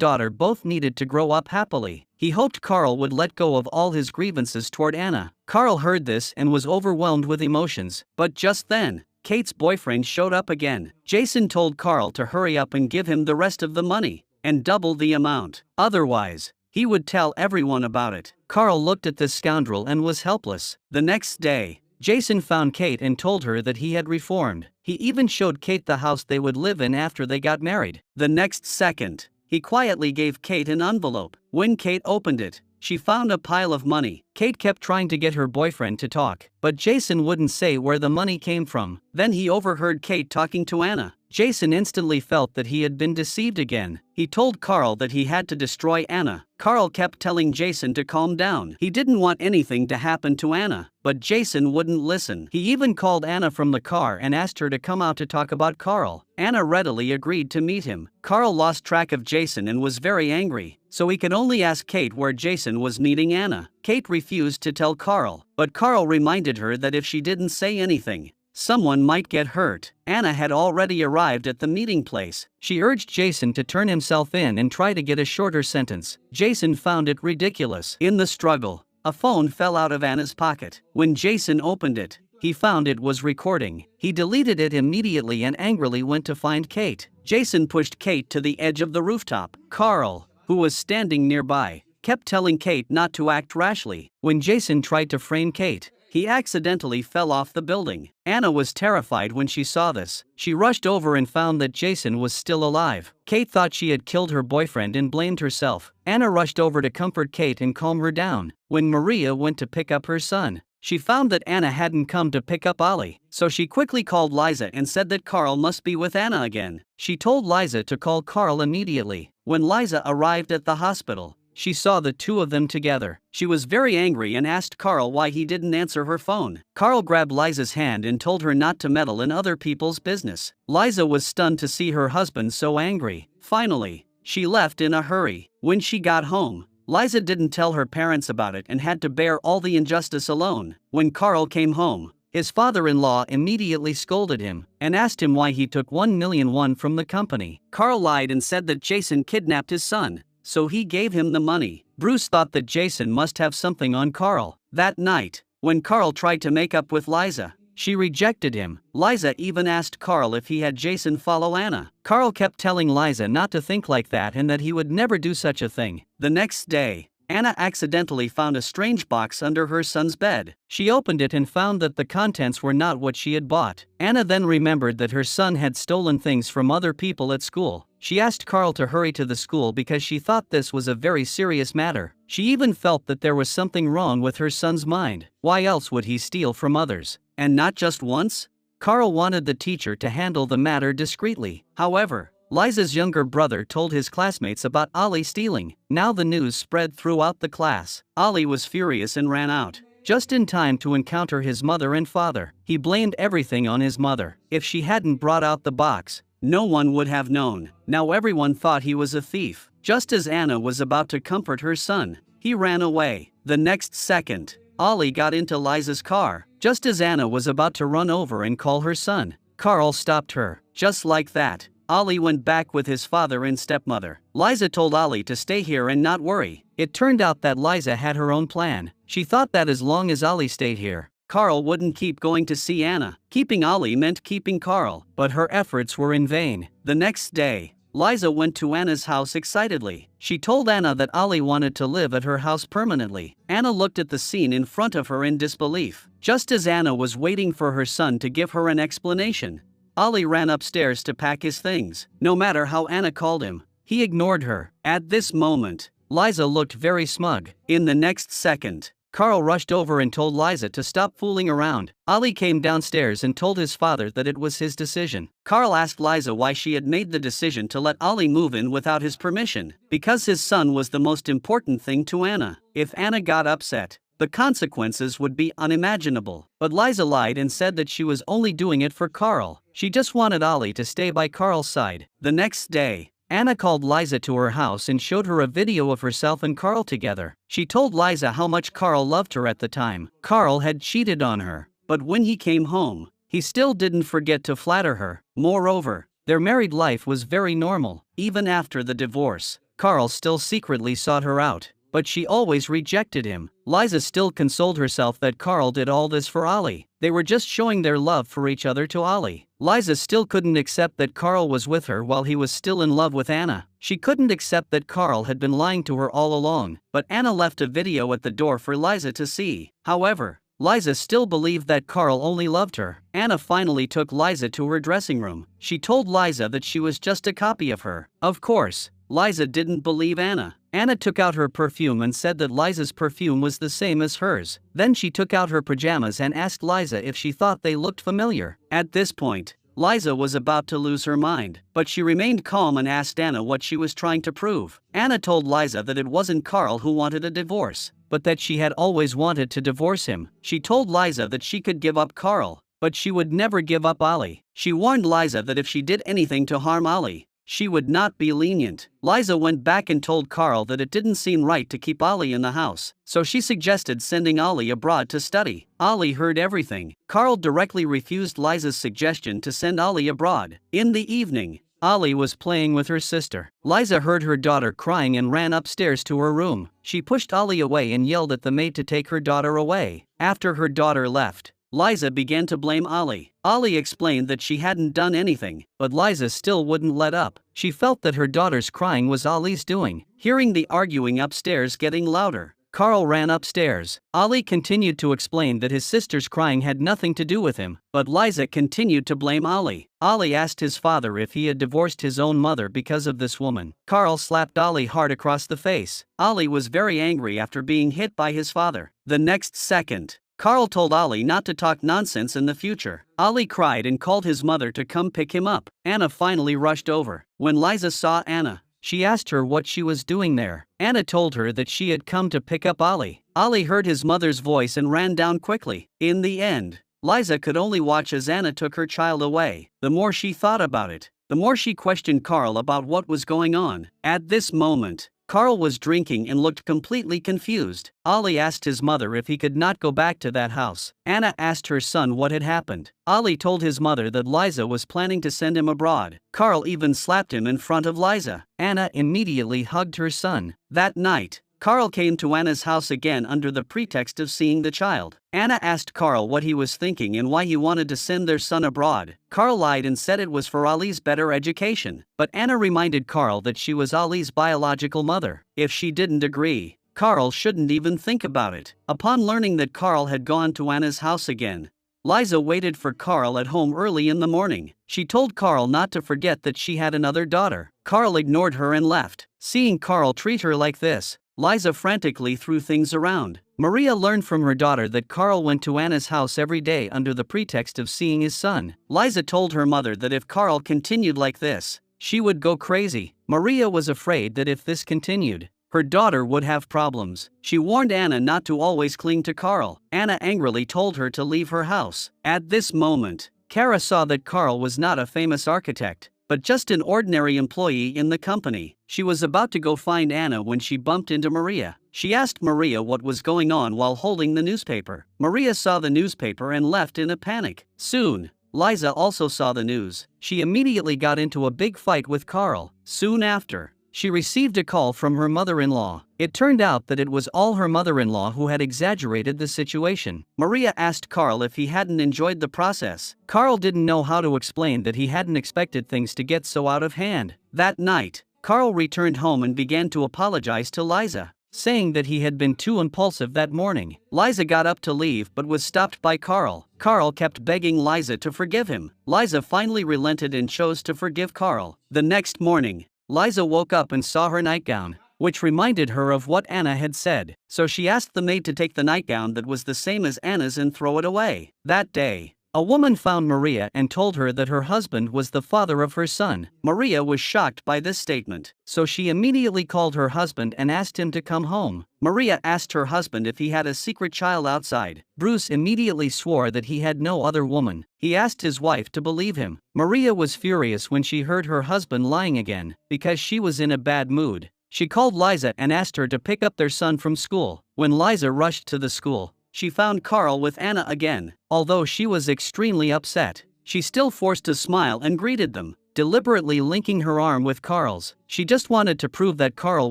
daughter both needed to grow up happily. He hoped Carl would let go of all his grievances toward Anna. Carl heard this and was overwhelmed with emotions. But just then, Kate's boyfriend showed up again. Jason told Carl to hurry up and give him the rest of the money, and double the amount. Otherwise, he would tell everyone about it. Carl looked at this scoundrel and was helpless. The next day, Jason found Kate and told her that he had reformed. He even showed Kate the house they would live in after they got married. The next second, he quietly gave Kate an envelope. When Kate opened it, she found a pile of money. Kate kept trying to get her boyfriend to talk, but Jason wouldn't say where the money came from. Then he overheard Kate talking to Anna. Jason instantly felt that he had been deceived again. He told Carl that he had to destroy Anna. Carl kept telling Jason to calm down. He didn't want anything to happen to Anna, but Jason wouldn't listen. He even called Anna from the car and asked her to come out to talk about Carl. Anna readily agreed to meet him. Carl lost track of Jason and was very angry, so he could only ask Kate where Jason was meeting Anna. Kate refused to tell Carl, but Carl reminded her that if she didn't say anything, someone might get hurt. Anna had already arrived at the meeting place. She urged Jason to turn himself in and try to get a shorter sentence. Jason found it ridiculous. In the struggle, a phone fell out of Anna's pocket. When Jason opened it, he found it was recording. He deleted it immediately and angrily went to find Kate. Jason pushed Kate to the edge of the rooftop. Carl, who was standing nearby, kept telling Kate not to act rashly. When Jason tried to frame Kate, he accidentally fell off the building. Anna was terrified when she saw this. She rushed over and found that Jason was still alive. Kate thought she had killed her boyfriend and blamed herself. Anna rushed over to comfort Kate and calm her down. When Maria went to pick up her son, she found that Anna hadn't come to pick up Ollie, so she quickly called Liza and said that Carl must be with Anna again. She told Liza to call Carl immediately. When Liza arrived at the hospital, she saw the two of them together. She was very angry and asked Carl why he didn't answer her phone. Carl grabbed Liza's hand and told her not to meddle in other people's business. Liza was stunned to see her husband so angry. Finally, she left in a hurry. When she got home, Liza didn't tell her parents about it and had to bear all the injustice alone. When Carl came home, his father-in-law immediately scolded him and asked him why he took 1,000,000 won from the company. Carl lied and said that Jason kidnapped his son, so he gave him the money. Bruce thought that Jason must have something on Carl. That night, when Carl tried to make up with Liza, she rejected him. Liza even asked Carl if he had Jason follow Anna. Carl kept telling Liza not to think like that and that he would never do such a thing. The next day, Anna accidentally found a strange box under her son's bed. She opened it and found that the contents were not what she had bought. Anna then remembered that her son had stolen things from other people at school. She asked Carl to hurry to the school because she thought this was a very serious matter. She even felt that there was something wrong with her son's mind. Why else would he steal from others? And not just once? Carl wanted the teacher to handle the matter discreetly. However, Liza's younger brother told his classmates about Ollie stealing. Now the news spread throughout the class. Ollie was furious and ran out, just in time to encounter his mother and father. He blamed everything on his mother. If she hadn't brought out the box, no one would have known. Now everyone thought he was a thief. Just as Anna was about to comfort her son, he ran away. The next second, Ollie got into Liza's car. Just as Anna was about to run over and call her son, Carl stopped her. Just like that, Ollie went back with his father and stepmother. Liza told Ollie to stay here and not worry. It turned out that Liza had her own plan. She thought that as long as Ollie stayed here, Carl wouldn't keep going to see Anna. Keeping Ollie meant keeping Carl, but her efforts were in vain. The next day, Liza went to Anna's house excitedly. She told Anna that Ollie wanted to live at her house permanently. Anna looked at the scene in front of her in disbelief. Just as Anna was waiting for her son to give her an explanation, Ollie ran upstairs to pack his things. No matter how Anna called him, he ignored her. At this moment, Liza looked very smug. In the next second, Carl rushed over and told Liza to stop fooling around. Ali came downstairs and told his father that it was his decision. Carl asked Liza why she had made the decision to let Ali move in without his permission. Because his son was the most important thing to Anna. If Anna got upset, the consequences would be unimaginable. But Liza lied and said that she was only doing it for Carl. She just wanted Ali to stay by Carl's side. The next day, Anna called Liza to her house and showed her a video of herself and Carl together. She told Liza how much Carl loved her at the time. Carl had cheated on her, but when he came home, he still didn't forget to flatter her. Moreover, their married life was very normal. Even after the divorce, Carl still secretly sought her out, but she always rejected him. Liza still consoled herself that Carl did all this for Ali. They were just showing their love for each other to Ali. Liza still couldn't accept that Carl was with her while he was still in love with Anna. She couldn't accept that Carl had been lying to her all along, but Anna left a video at the door for Liza to see. However, Liza still believed that Carl only loved her. Anna finally took Liza to her dressing room. She told Liza that she was just a copy of her. Of course, Liza didn't believe Anna. Anna took out her perfume and said that Liza's perfume was the same as hers. Then she took out her pajamas and asked Liza if she thought they looked familiar. At this point, Liza was about to lose her mind, but she remained calm and asked Anna what she was trying to prove. Anna told Liza that it wasn't Carl who wanted a divorce, but that she had always wanted to divorce him. She told Liza that she could give up Carl, but she would never give up Ali. She warned Liza that if she did anything to harm Ali, she would not be lenient. Liza went back and told Carl that it didn't seem right to keep Ali in the house, so she suggested sending Ali abroad to study. Ali heard everything. Carl directly refused Liza's suggestion to send Ali abroad. In the evening, Ali was playing with her sister. Liza heard her daughter crying and ran upstairs to her room. She pushed Ali away and yelled at the maid to take her daughter away. After her daughter left, Liza began to blame Ali. Ali explained that she hadn't done anything, but Liza still wouldn't let up. She felt that her daughter's crying was Ali's doing. Hearing the arguing upstairs getting louder, Carl ran upstairs. Ali continued to explain that his sister's crying had nothing to do with him, but Liza continued to blame Ali. Ali asked his father if he had divorced his own mother because of this woman. Carl slapped Ali hard across the face. Ali was very angry after being hit by his father. The next second, Carl told Ali not to talk nonsense in the future. Ali cried and called his mother to come pick him up. Anna finally rushed over. When Liza saw Anna, she asked her what she was doing there. Anna told her that she had come to pick up Ali. Ali heard his mother's voice and ran down quickly. In the end, Liza could only watch as Anna took her child away. The more she thought about it, the more she questioned Carl about what was going on. At this moment, Carl was drinking and looked completely confused. Ali asked his mother if he could not go back to that house. Anna asked her son what had happened. Ali told his mother that Liza was planning to send him abroad. Carl even slapped him in front of Liza. Anna immediately hugged her son. That night, Carl came to Anna's house again under the pretext of seeing the child. Anna asked Carl what he was thinking and why he wanted to send their son abroad. Carl lied and said it was for Ali's better education, but Anna reminded Carl that she was Ali's biological mother. If she didn't agree, Carl shouldn't even think about it. Upon learning that Carl had gone to Anna's house again, Liza waited for Carl at home early in the morning. She told Carl not to forget that she had another daughter. Carl ignored her and left. Seeing Carl treat her like this, Liza frantically threw things around. Maria learned from her daughter that Carl went to Anna's house every day under the pretext of seeing his son. Liza told her mother that if Carl continued like this, she would go crazy. Maria was afraid that if this continued, her daughter would have problems. She warned Anna not to always cling to Carl. Anna angrily told her to leave her house. At this moment, Kara saw that Carl was not a famous architect, but just an ordinary employee in the company. She was about to go find Anna when she bumped into Maria. She asked Maria what was going on while holding the newspaper. Maria saw the newspaper and left in a panic. Soon, Liza also saw the news. She immediately got into a big fight with Carl. Soon after, she received a call from her mother-in-law. It turned out that it was all her mother-in-law who had exaggerated the situation. Maria asked Carl if he hadn't enjoyed the process. Carl didn't know how to explain that he hadn't expected things to get so out of hand. That night, Carl returned home and began to apologize to Liza, saying that he had been too impulsive that morning. Liza got up to leave but was stopped by Carl. Carl kept begging Liza to forgive him. Liza finally relented and chose to forgive Carl. The next morning, Liza woke up and saw her nightgown. which reminded her of what Anna had said, so she asked the maid to take the nightgown that was the same as Anna's and throw it away. That day, a woman found Maria and told her that her husband was the father of her son. Maria was shocked by this statement, so she immediately called her husband and asked him to come home. Maria asked her husband if he had a secret child outside. Bruce immediately swore that he had no other woman. He asked his wife to believe him. Maria was furious when she heard her husband lying again, because she was in a bad mood. She called Liza and asked her to pick up their son from school. When Liza rushed to the school, she found Carl with Anna again. Although she was extremely upset, she still forced a smile and greeted them, deliberately linking her arm with Carl's. She just wanted to prove that Carl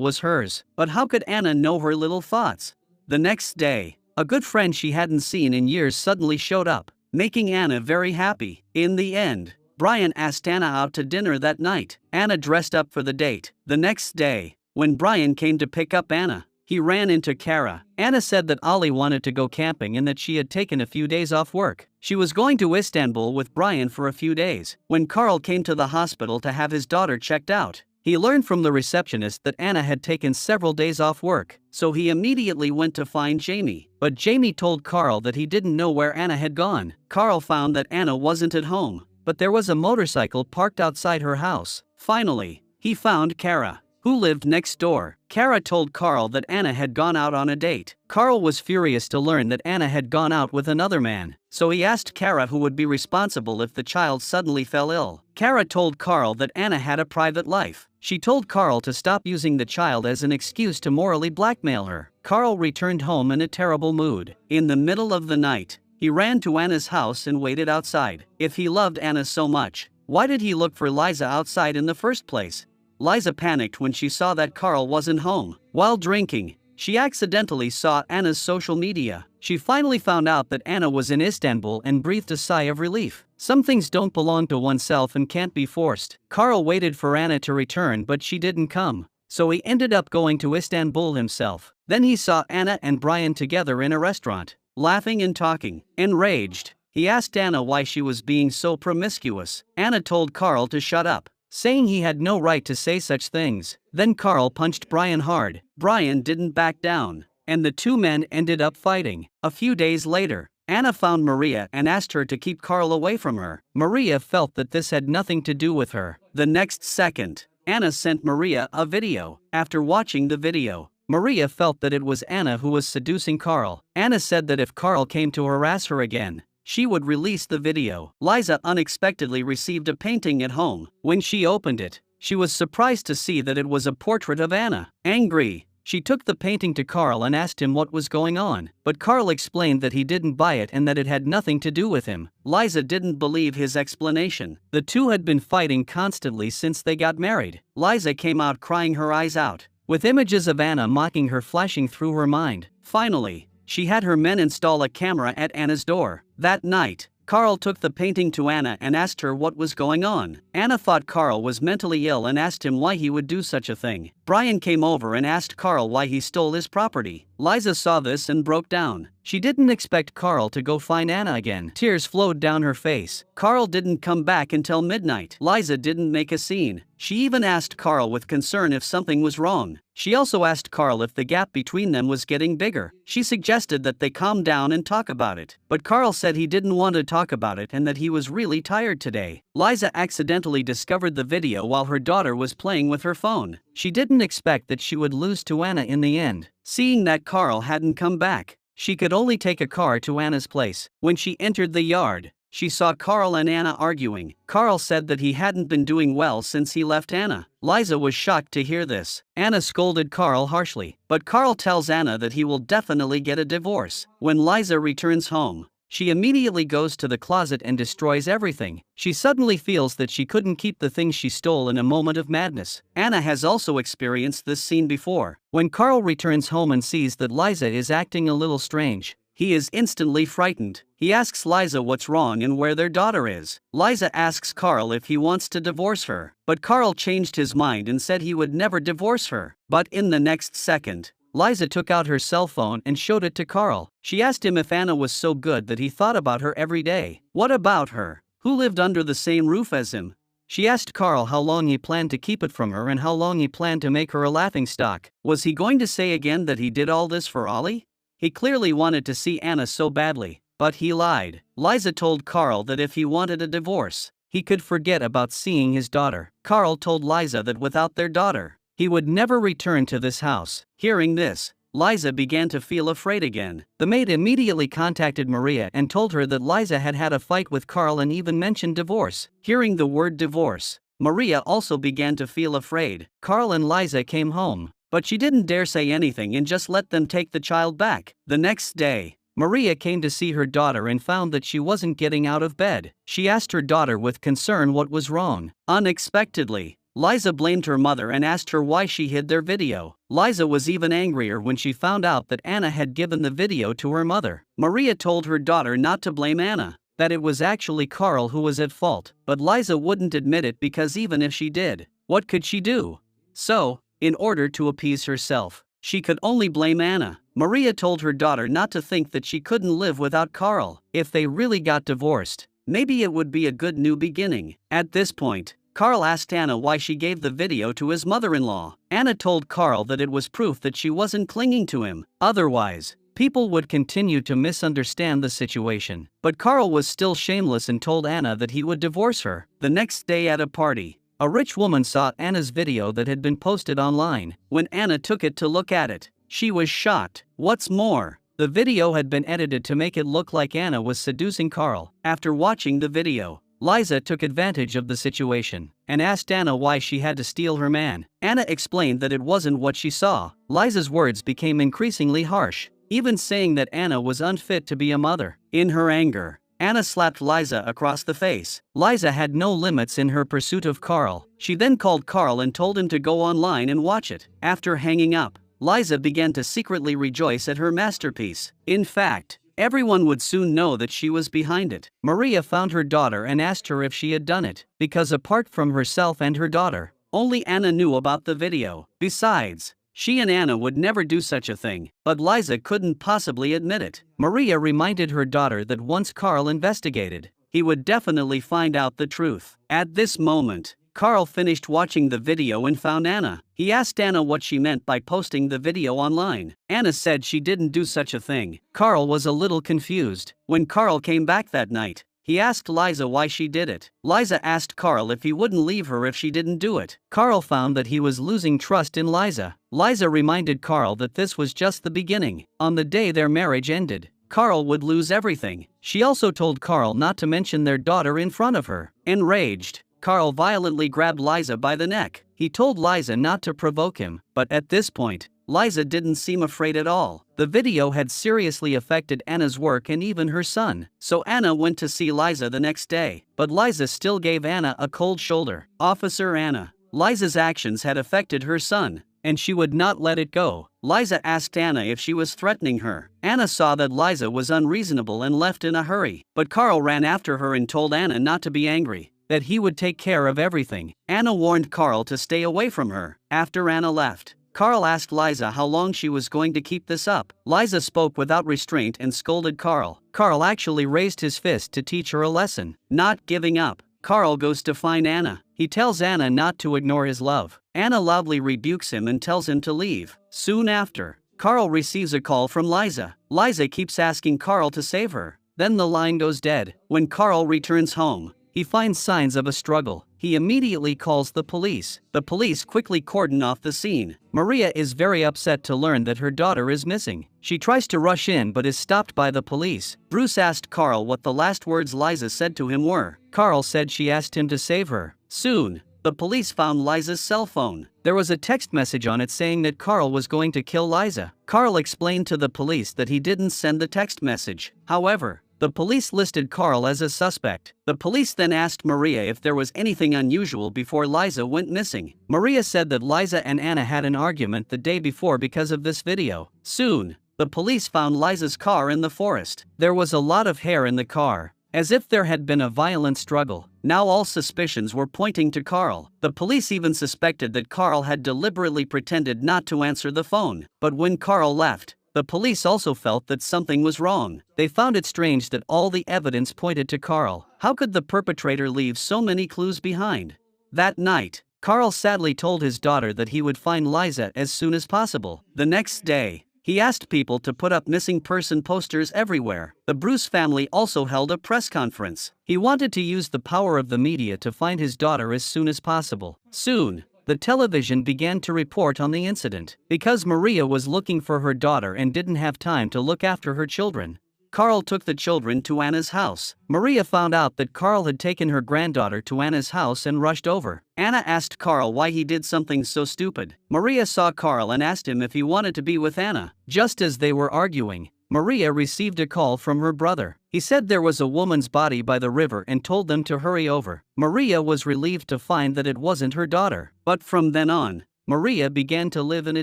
was hers. But how could Anna know her little thoughts? The next day, a good friend she hadn't seen in years suddenly showed up, making Anna very happy. In the end, Brian asked Anna out to dinner that night. Anna dressed up for the date. The next day, when Brian came to pick up Anna, he ran into Kara. Anna said that Ollie wanted to go camping and that she had taken a few days off work. She was going to Istanbul with Brian for a few days. When Carl came to the hospital to have his daughter checked out, he learned from the receptionist that Anna had taken several days off work, so he immediately went to find Jamie. But Jamie told Carl that he didn't know where Anna had gone. Carl found that Anna wasn't at home, but there was a motorcycle parked outside her house. Finally, he found Kara, who lived next door. Kara told Carl that Anna had gone out on a date. Carl was furious to learn that Anna had gone out with another man, so he asked Kara who would be responsible if the child suddenly fell ill. Kara told Carl that Anna had a private life. She told Carl to stop using the child as an excuse to morally blackmail her. Carl returned home in a terrible mood. In the middle of the night, he ran to Anna's house and waited outside. If he loved Anna so much, why did he look for Liza outside in the first place? Liza panicked when she saw that Carl wasn't home. While drinking, she accidentally saw Anna's social media. She finally found out that Anna was in Istanbul and breathed a sigh of relief. Some things don't belong to oneself and can't be forced. Carl waited for Anna to return, but she didn't come, so he ended up going to Istanbul himself. Then he saw Anna and Brian together in a restaurant, laughing and talking. Enraged, he asked Anna why she was being so promiscuous. Anna told Carl to shut up, saying he had no right to say such things. Then Carl punched Brian hard. Brian didn't back down, and the two men ended up fighting. A few days later, Anna found Maria and asked her to keep Carl away from her. Maria felt that this had nothing to do with her. The next second, Anna sent Maria a video. After watching the video, Maria felt that it was Anna who was seducing Carl. Anna said that if Carl came to harass her again, she would release the video. Liza unexpectedly received a painting at home. When she opened it, she was surprised to see that it was a portrait of Anna. Angry, she took the painting to Carl and asked him what was going on, but Carl explained that he didn't buy it and that it had nothing to do with him. Liza didn't believe his explanation. The two had been fighting constantly since they got married. Liza came out crying her eyes out, with images of Anna mocking her flashing through her mind. Finally, she had her men install a camera at Anna's door. That night, Carl took the painting to Anna and asked her what was going on. Anna thought Carl was mentally ill and asked him why he would do such a thing. Brian came over and asked Carl why he stole his property. Liza saw this and broke down. She didn't expect Carl to go find Anna again. Tears flowed down her face. Carl didn't come back until midnight. Liza didn't make a scene. She even asked Carl with concern if something was wrong. She also asked Carl if the gap between them was getting bigger. She suggested that they calm down and talk about it, but Carl said he didn't want to talk about it and that he was really tired today. Liza accidentally discovered the video while her daughter was playing with her phone. She didn't expect that she would lose to Anna in the end. Seeing that Carl hadn't come back, she could only take a car to Anna's place. When she entered the yard, she saw Carl and Anna arguing. Carl said that he hadn't been doing well since he left Anna. Liza was shocked to hear this. Anna scolded Carl harshly, but Carl tells Anna that he will definitely get a divorce. When Liza returns home, she immediately goes to the closet and destroys everything. She suddenly feels that she couldn't keep the things she stole in a moment of madness. Anna has also experienced this scene before. When Carl returns home and sees that Liza is acting a little strange, he is instantly frightened. He asks Liza what's wrong and where their daughter is. Liza asks Carl if he wants to divorce her, but Carl changed his mind and said he would never divorce her. But in the next second, Liza took out her cell phone and showed it to Carl. She asked him if Anna was so good that he thought about her every day. What about her, who lived under the same roof as him? She asked Carl how long he planned to keep it from her and how long he planned to make her a laughingstock. Was he going to say again that he did all this for Ollie? He clearly wanted to see Anna so badly, but he lied. Liza told Carl that if he wanted a divorce, he could forget about seeing his daughter. Carl told Liza that without their daughter, he would never return to this house. Hearing this, Liza began to feel afraid again. The maid immediately contacted Maria and told her that Liza had had a fight with Carl and even mentioned divorce. Hearing the word divorce, Maria also began to feel afraid. Carl and Liza came home, but she didn't dare say anything and just let them take the child back. The next day, Maria came to see her daughter and found that she wasn't getting out of bed. She asked her daughter with concern what was wrong. Unexpectedly, Liza blamed her mother and asked her why she hid their video. Liza was even angrier when she found out that Anna had given the video to her mother. Maria told her daughter not to blame Anna, that it was actually Carl who was at fault, but Liza wouldn't admit it because even if she did, what could she do? So, in order to appease herself, she could only blame Anna. Maria told her daughter not to think that she couldn't live without Carl. If they really got divorced, maybe it would be a good new beginning. At this point, Carl asked Anna why she gave the video to his mother-in-law. Anna told Carl that it was proof that she wasn't clinging to him. Otherwise, people would continue to misunderstand the situation. But Carl was still shameless and told Anna that he would divorce her. The next day at a party, a rich woman saw Anna's video that had been posted online. When Anna took it to look at it, she was shocked. What's more, the video had been edited to make it look like Anna was seducing Carl. After watching the video, Liza took advantage of the situation and asked Anna why she had to steal her man. Anna explained that it wasn't what she saw. Liza's words became increasingly harsh, even saying that Anna was unfit to be a mother. In her anger, Anna slapped Liza across the face. Liza had no limits in her pursuit of Carl. She then called Carl and told him to go online and watch it. After hanging up, Liza began to secretly rejoice at her masterpiece. In fact, everyone would soon know that she was behind it. Maria found her daughter and asked her if she had done it, because apart from herself and her daughter, only Anna knew about the video. Besides, she and Anna would never do such a thing, but Liza couldn't possibly admit it. Maria reminded her daughter that once Carl investigated, he would definitely find out the truth. At this moment, Carl finished watching the video and found Anna. He asked Anna what she meant by posting the video online. Anna said she didn't do such a thing. Carl was a little confused. When Carl came back that night, he asked Liza why she did it. Liza asked Carl if he wouldn't leave her if she didn't do it. Carl found that he was losing trust in Liza. Liza reminded Carl that this was just the beginning. On the day their marriage ended, Carl would lose everything. She also told Carl not to mention their daughter in front of her. Enraged, Carl violently grabbed Liza by the neck. He told Liza not to provoke him, but at this point, Liza didn't seem afraid at all. The video had seriously affected Anna's work and even her son, so Anna went to see Liza the next day. But Liza still gave Anna a cold shoulder. Officer Anna, Liza's actions had affected her son, and she would not let it go. Liza asked Anna if she was threatening her. Anna saw that Liza was unreasonable and left in a hurry, but Carl ran after her and told Anna not to be angry, that he would take care of everything. Anna warned Carl to stay away from her. After Anna left, Carl asked Liza how long she was going to keep this up. Liza spoke without restraint and scolded Carl. Carl actually raised his fist to teach her a lesson. Not giving up, Carl goes to find Anna. He tells Anna not to ignore his love. Anna loudly rebukes him and tells him to leave. Soon after, Carl receives a call from Liza. Liza keeps asking Carl to save her. Then the line goes dead. When Carl returns home, he finds signs of a struggle. He immediately calls the police. The police quickly cordon off the scene. Maria is very upset to learn that her daughter is missing. She tries to rush in but is stopped by the police. Bruce asked Carl what the last words Liza said to him were. Carl said she asked him to save her. Soon, the police found Liza's cell phone. There was a text message on it saying that Carl was going to kill Liza. Carl explained to the police that he didn't send the text message. However, the police listed Carl as a suspect. The police then asked Maria if there was anything unusual before Liza went missing. Maria said that Liza and Anna had an argument the day before because of this video. Soon, the police found Liza's car in the forest. There was a lot of hair in the car, as if there had been a violent struggle. Now all suspicions were pointing to Carl. The police even suspected that Carl had deliberately pretended not to answer the phone. But when Carl left, The police also felt that something was wrong. They found it strange that all the evidence pointed to Carl. How could the perpetrator leave so many clues behind? That night, Carl sadly told his daughter that he would find Liza as soon as possible. The next day, he asked people to put up missing person posters everywhere. The Bruce family also held a press conference. He wanted to use the power of the media to find his daughter as soon as possible. Soon, the television began to report on the incident. Because Maria was looking for her daughter and didn't have time to look after her children, Carl took the children to Anna's house. Maria found out that Carl had taken her granddaughter to Anna's house and rushed over. Anna asked Carl why he did something so stupid. Maria saw Carl and asked him if he wanted to be with Anna. Just as they were arguing, Maria received a call from her brother. He said there was a woman's body by the river and told them to hurry over. Maria was relieved to find that it wasn't her daughter. But from then on, Maria began to live in a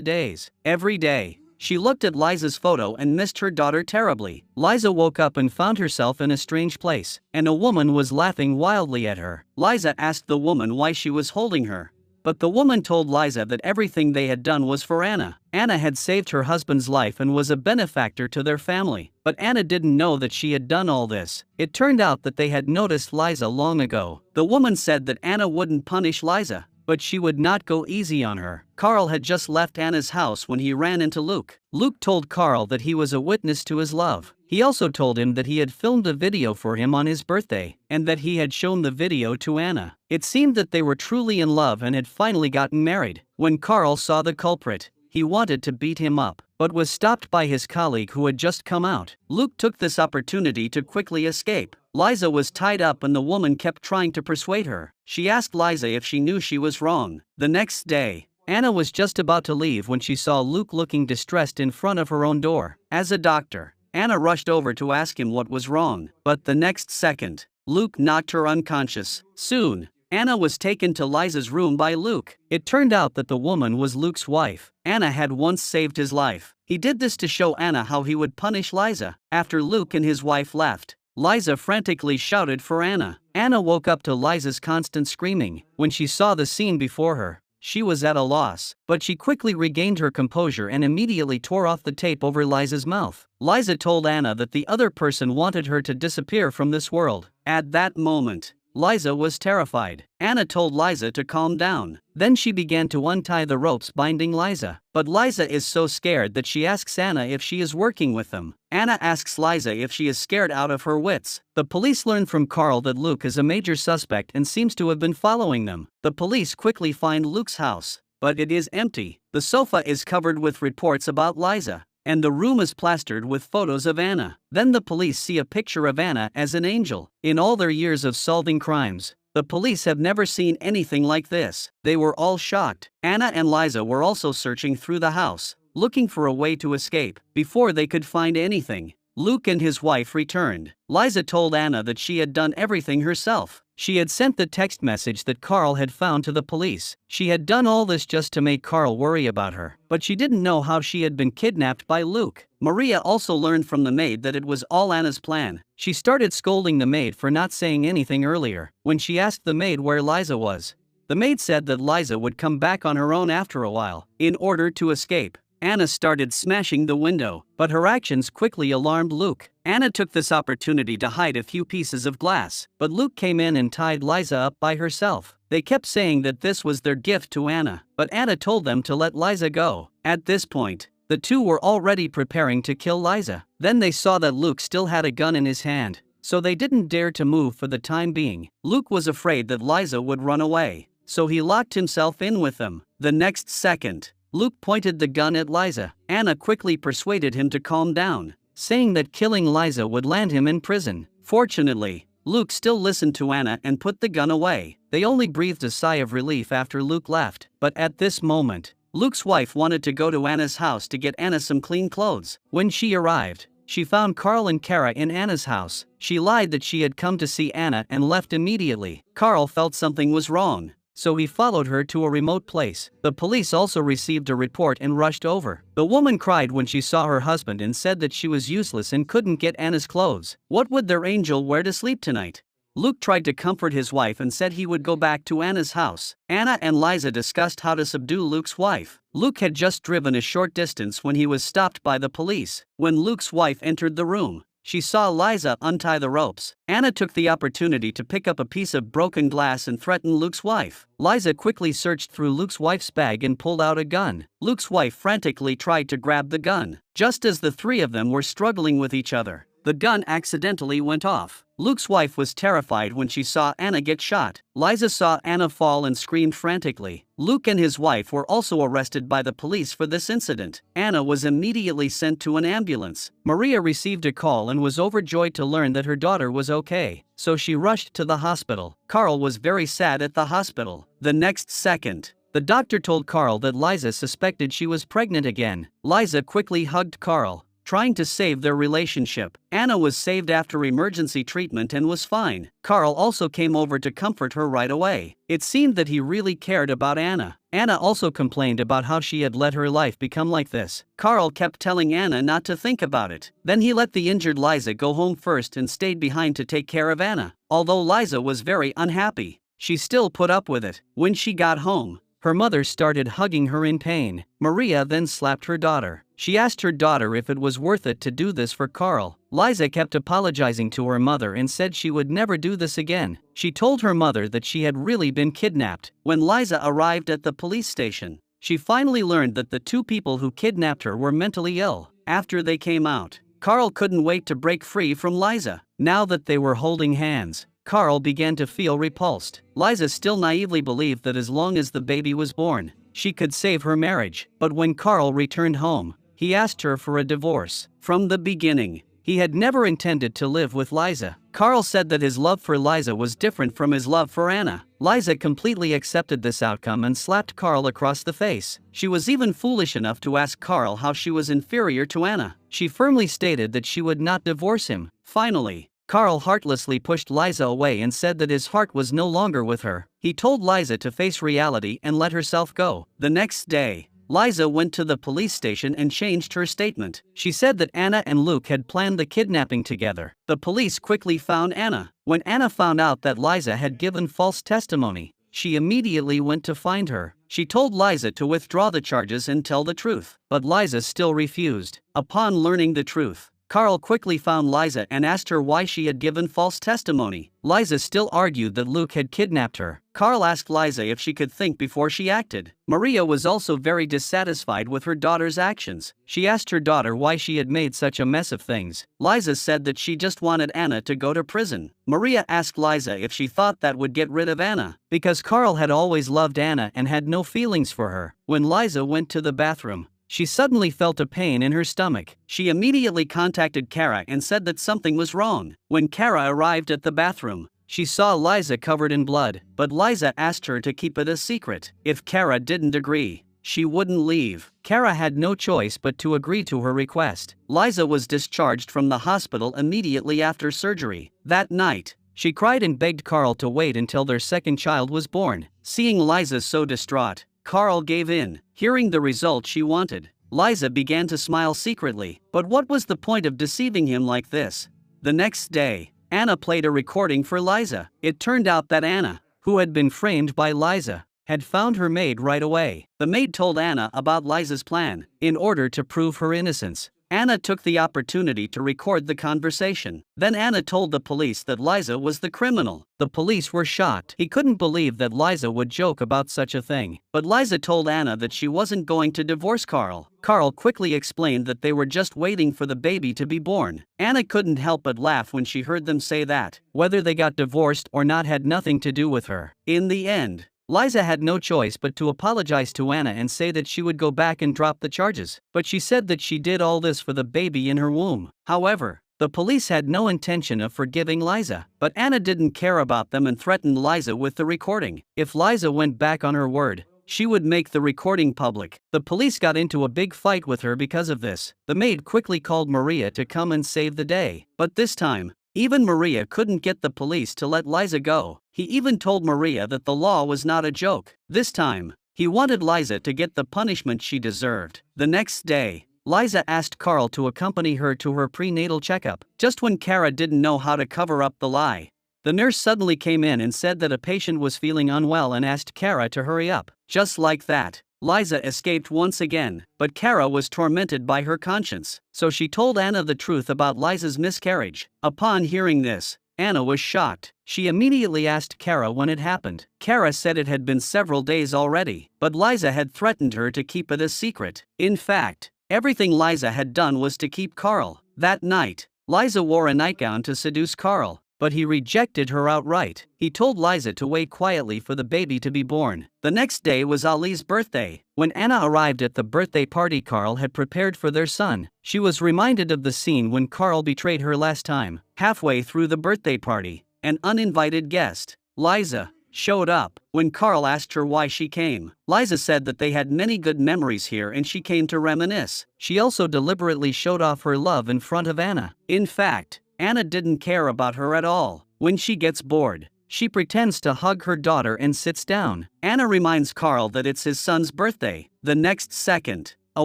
daze. Every day, she looked at Liza's photo and missed her daughter terribly. Liza woke up and found herself in a strange place, and a woman was laughing wildly at her. Liza asked the woman why she was holding her, but the woman told Liza that everything they had done was for Anna. Anna had saved her husband's life and was a benefactor to their family, but Anna didn't know that she had done all this. It turned out that they had noticed Liza long ago. The woman said that Anna wouldn't punish Liza, but she would not go easy on her. Carl had just left Anna's house when he ran into Luke. Luke told Carl that he was a witness to his love. He also told him that he had filmed a video for him on his birthday, and that he had shown the video to Anna. It seemed that they were truly in love and had finally gotten married. When Carl saw the culprit, he wanted to beat him up, but was stopped by his colleague who had just come out. Luke took this opportunity to quickly escape. Liza was tied up and the woman kept trying to persuade her. She asked Liza if she knew she was wrong. The next day, Anna was just about to leave when she saw Luke looking distressed in front of her own door. As a doctor, Anna rushed over to ask him what was wrong, but the next second, Luke knocked her unconscious. Soon, Anna was taken to Liza's room by Luke. It turned out that the woman was Luke's wife. Anna had once saved his life. He did this to show Anna how he would punish Liza. After Luke and his wife left, Liza frantically shouted for Anna. Anna woke up to Liza's constant screaming. When she saw the scene before her, she was at a loss, but she quickly regained her composure and immediately tore off the tape over Liza's mouth. Liza told Anna that the other person wanted her to disappear from this world. At that moment, Liza was terrified. Anna told Liza to calm down. Then she began to untie the ropes binding Liza. But Liza is so scared that she asks Anna if she is working with them. Anna asks Liza if she is scared out of her wits. The police learn from Carl that Luke is a major suspect and seems to have been following them. The police quickly find Luke's house, but it is empty. The sofa is covered with reports about Liza, and the room is plastered with photos of Anna. Then the police see a picture of Anna as an angel. In all their years of solving crimes, the police have never seen anything like this. They were all shocked. Anna and Liza were also searching through the house, looking for a way to escape. Before they could find anything, Luke and his wife returned. Liza told Anna that she had done everything herself. She had sent the text message that Carl had found to the police. She had done all this just to make Carl worry about her, but she didn't know how she had been kidnapped by Luke. Maria also learned from the maid that it was all Anna's plan. She started scolding the maid for not saying anything earlier. When she asked the maid where Liza was, the maid said that Liza would come back on her own after a while. In order to escape, Anna started smashing the window, but her actions quickly alarmed Luke. Anna took this opportunity to hide a few pieces of glass, but Luke came in and tied Liza up by herself. They kept saying that this was their gift to Anna, but Anna told them to let Liza go. At this point, the two were already preparing to kill Liza. Then they saw that Luke still had a gun in his hand, so they didn't dare to move for the time being. Luke was afraid that Liza would run away, so he locked himself in with them. The next second, Luke pointed the gun at Liza. Anna quickly persuaded him to calm down, saying that killing Liza would land him in prison. Fortunately, Luke still listened to Anna and put the gun away. They only breathed a sigh of relief after Luke left. But at this moment, Luke's wife wanted to go to Anna's house to get Anna some clean clothes. When she arrived, she found Carl and Kara in Anna's house. She lied that she had come to see Anna and left immediately. Carl felt something was wrong, so he followed her to a remote place. The police also received a report and rushed over. The woman cried when she saw her husband and said that she was useless and couldn't get Anna's clothes. What would their angel wear to sleep tonight? Luke tried to comfort his wife and said he would go back to Anna's house. Anna and Liza discussed how to subdue Luke's wife. Luke had just driven a short distance when he was stopped by the police. When Luke's wife entered the room, she saw Liza untie the ropes. Anna took the opportunity to pick up a piece of broken glass and threaten Luke's wife. Liza quickly searched through Luke's wife's bag and pulled out a gun. Luke's wife frantically tried to grab the gun. Just as the three of them were struggling with each other, the gun accidentally went off. Luke's wife was terrified when she saw Anna get shot. Liza saw Anna fall and screamed frantically. Luke and his wife were also arrested by the police for this incident. Anna was immediately sent to an ambulance. Maria received a call and was overjoyed to learn that her daughter was okay, so she rushed to the hospital. Carl was very sad at the hospital. The next second, the doctor told Carl that Liza suspected she was pregnant again. Liza quickly hugged Carl, trying to save their relationship. Anna was saved after emergency treatment and was fine. Carl also came over to comfort her right away. It seemed that he really cared about Anna. Anna also complained about how she had let her life become like this. Carl kept telling Anna not to think about it. Then he let the injured Liza go home first and stayed behind to take care of Anna. Although Liza was very unhappy, she still put up with it. When she got home, her mother started hugging her in pain. Maria then slapped her daughter. She asked her daughter if it was worth it to do this for Carl. Liza kept apologizing to her mother and said she would never do this again. She told her mother that she had really been kidnapped. When Liza arrived at the police station, she finally learned that the two people who kidnapped her were mentally ill. After they came out, Carl couldn't wait to break free from Liza. Now that they were holding hands, Carl began to feel repulsed. Liza still naively believed that as long as the baby was born, she could save her marriage. But when Carl returned home, he asked her for a divorce. From the beginning, he had never intended to live with Liza. Carl said that his love for Liza was different from his love for Anna. Liza completely accepted this outcome and slapped Carl across the face. She was even foolish enough to ask Carl how she was inferior to Anna. She firmly stated that she would not divorce him. Finally, Carl heartlessly pushed Liza away and said that his heart was no longer with her. He told Liza to face reality and let herself go. The next day, Liza went to the police station and changed her statement. She said that Anna and Luke had planned the kidnapping together. The police quickly found Anna. When Anna found out that Liza had given false testimony, she immediately went to find her. She told Liza to withdraw the charges and tell the truth, but Liza still refused. Upon learning the truth, Carl quickly found Liza and asked her why she had given false testimony. Liza still argued that Luke had kidnapped her. Carl asked Liza if she could think before she acted. Maria was also very dissatisfied with her daughter's actions. She asked her daughter why she had made such a mess of things. Liza said that she just wanted Anna to go to prison. Maria asked Liza if she thought that would get rid of Anna, because Carl had always loved Anna and had no feelings for her. When Liza went to the bathroom, she suddenly felt a pain in her stomach. She immediately contacted Kara and said that something was wrong. When Kara arrived at the bathroom, she saw Liza covered in blood, but Liza asked her to keep it a secret. If Kara didn't agree, she wouldn't leave. Kara had no choice but to agree to her request. Liza was discharged from the hospital immediately after surgery. That night, she cried and begged Carl to wait until their second child was born. Seeing Liza so distraught, Carl gave in. Hearing the result she wanted, Liza began to smile secretly. But what was the point of deceiving him like this? The next day, Anna played a recording for Liza. It turned out that Anna, who had been framed by Liza, had found her maid right away. The maid told Anna about Liza's plan. In order to prove her innocence, Anna took the opportunity to record the conversation. Then Anna told the police that Liza was the criminal. The police were shocked. He couldn't believe that Liza would joke about such a thing. But Liza told Anna that she wasn't going to divorce Carl. Carl quickly explained that they were just waiting for the baby to be born. Anna couldn't help but laugh when she heard them say that. Whether they got divorced or not had nothing to do with her. In the end, Liza had no choice but to apologize to Anna and say that she would go back and drop the charges. But she said that she did all this for the baby in her womb. However, the police had no intention of forgiving Liza. But Anna didn't care about them and threatened Liza with the recording. If Liza went back on her word, she would make the recording public. The police got into a big fight with her because of this. The maid quickly called Maria to come and save the day. But this time, even Maria couldn't get the police to let Liza go. He even told Maria that the law was not a joke. This time, he wanted Liza to get the punishment she deserved. The next day, Liza asked Carl to accompany her to her prenatal checkup. Just when Kara didn't know how to cover up the lie, The nurse suddenly came in and said that a patient was feeling unwell and asked Kara to hurry up. Just like that, Liza escaped once again, but Kara was tormented by her conscience, so she told Anna the truth about Liza's miscarriage. Upon hearing this, Anna was shocked. She immediately asked Kara when it happened. Kara said it had been several days already, but Liza had threatened her to keep it a secret. In fact, everything Liza had done was to keep Carl. That night, Liza wore a nightgown to seduce Carl, but he rejected her outright. He told Liza to wait quietly for the baby to be born. The next day was Ali's birthday. When Anna arrived at the birthday party Carl had prepared for their son, she was reminded of the scene when Carl betrayed her last time. Halfway through the birthday party, an uninvited guest, Liza, showed up. When Carl asked her why she came, Liza said that they had many good memories here and she came to reminisce. She also deliberately showed off her love in front of Anna. In fact, Anna didn't care about her at all. When she gets bored, she pretends to hug her daughter and sits down. Anna reminds Carl that it's his son's birthday. The next second, a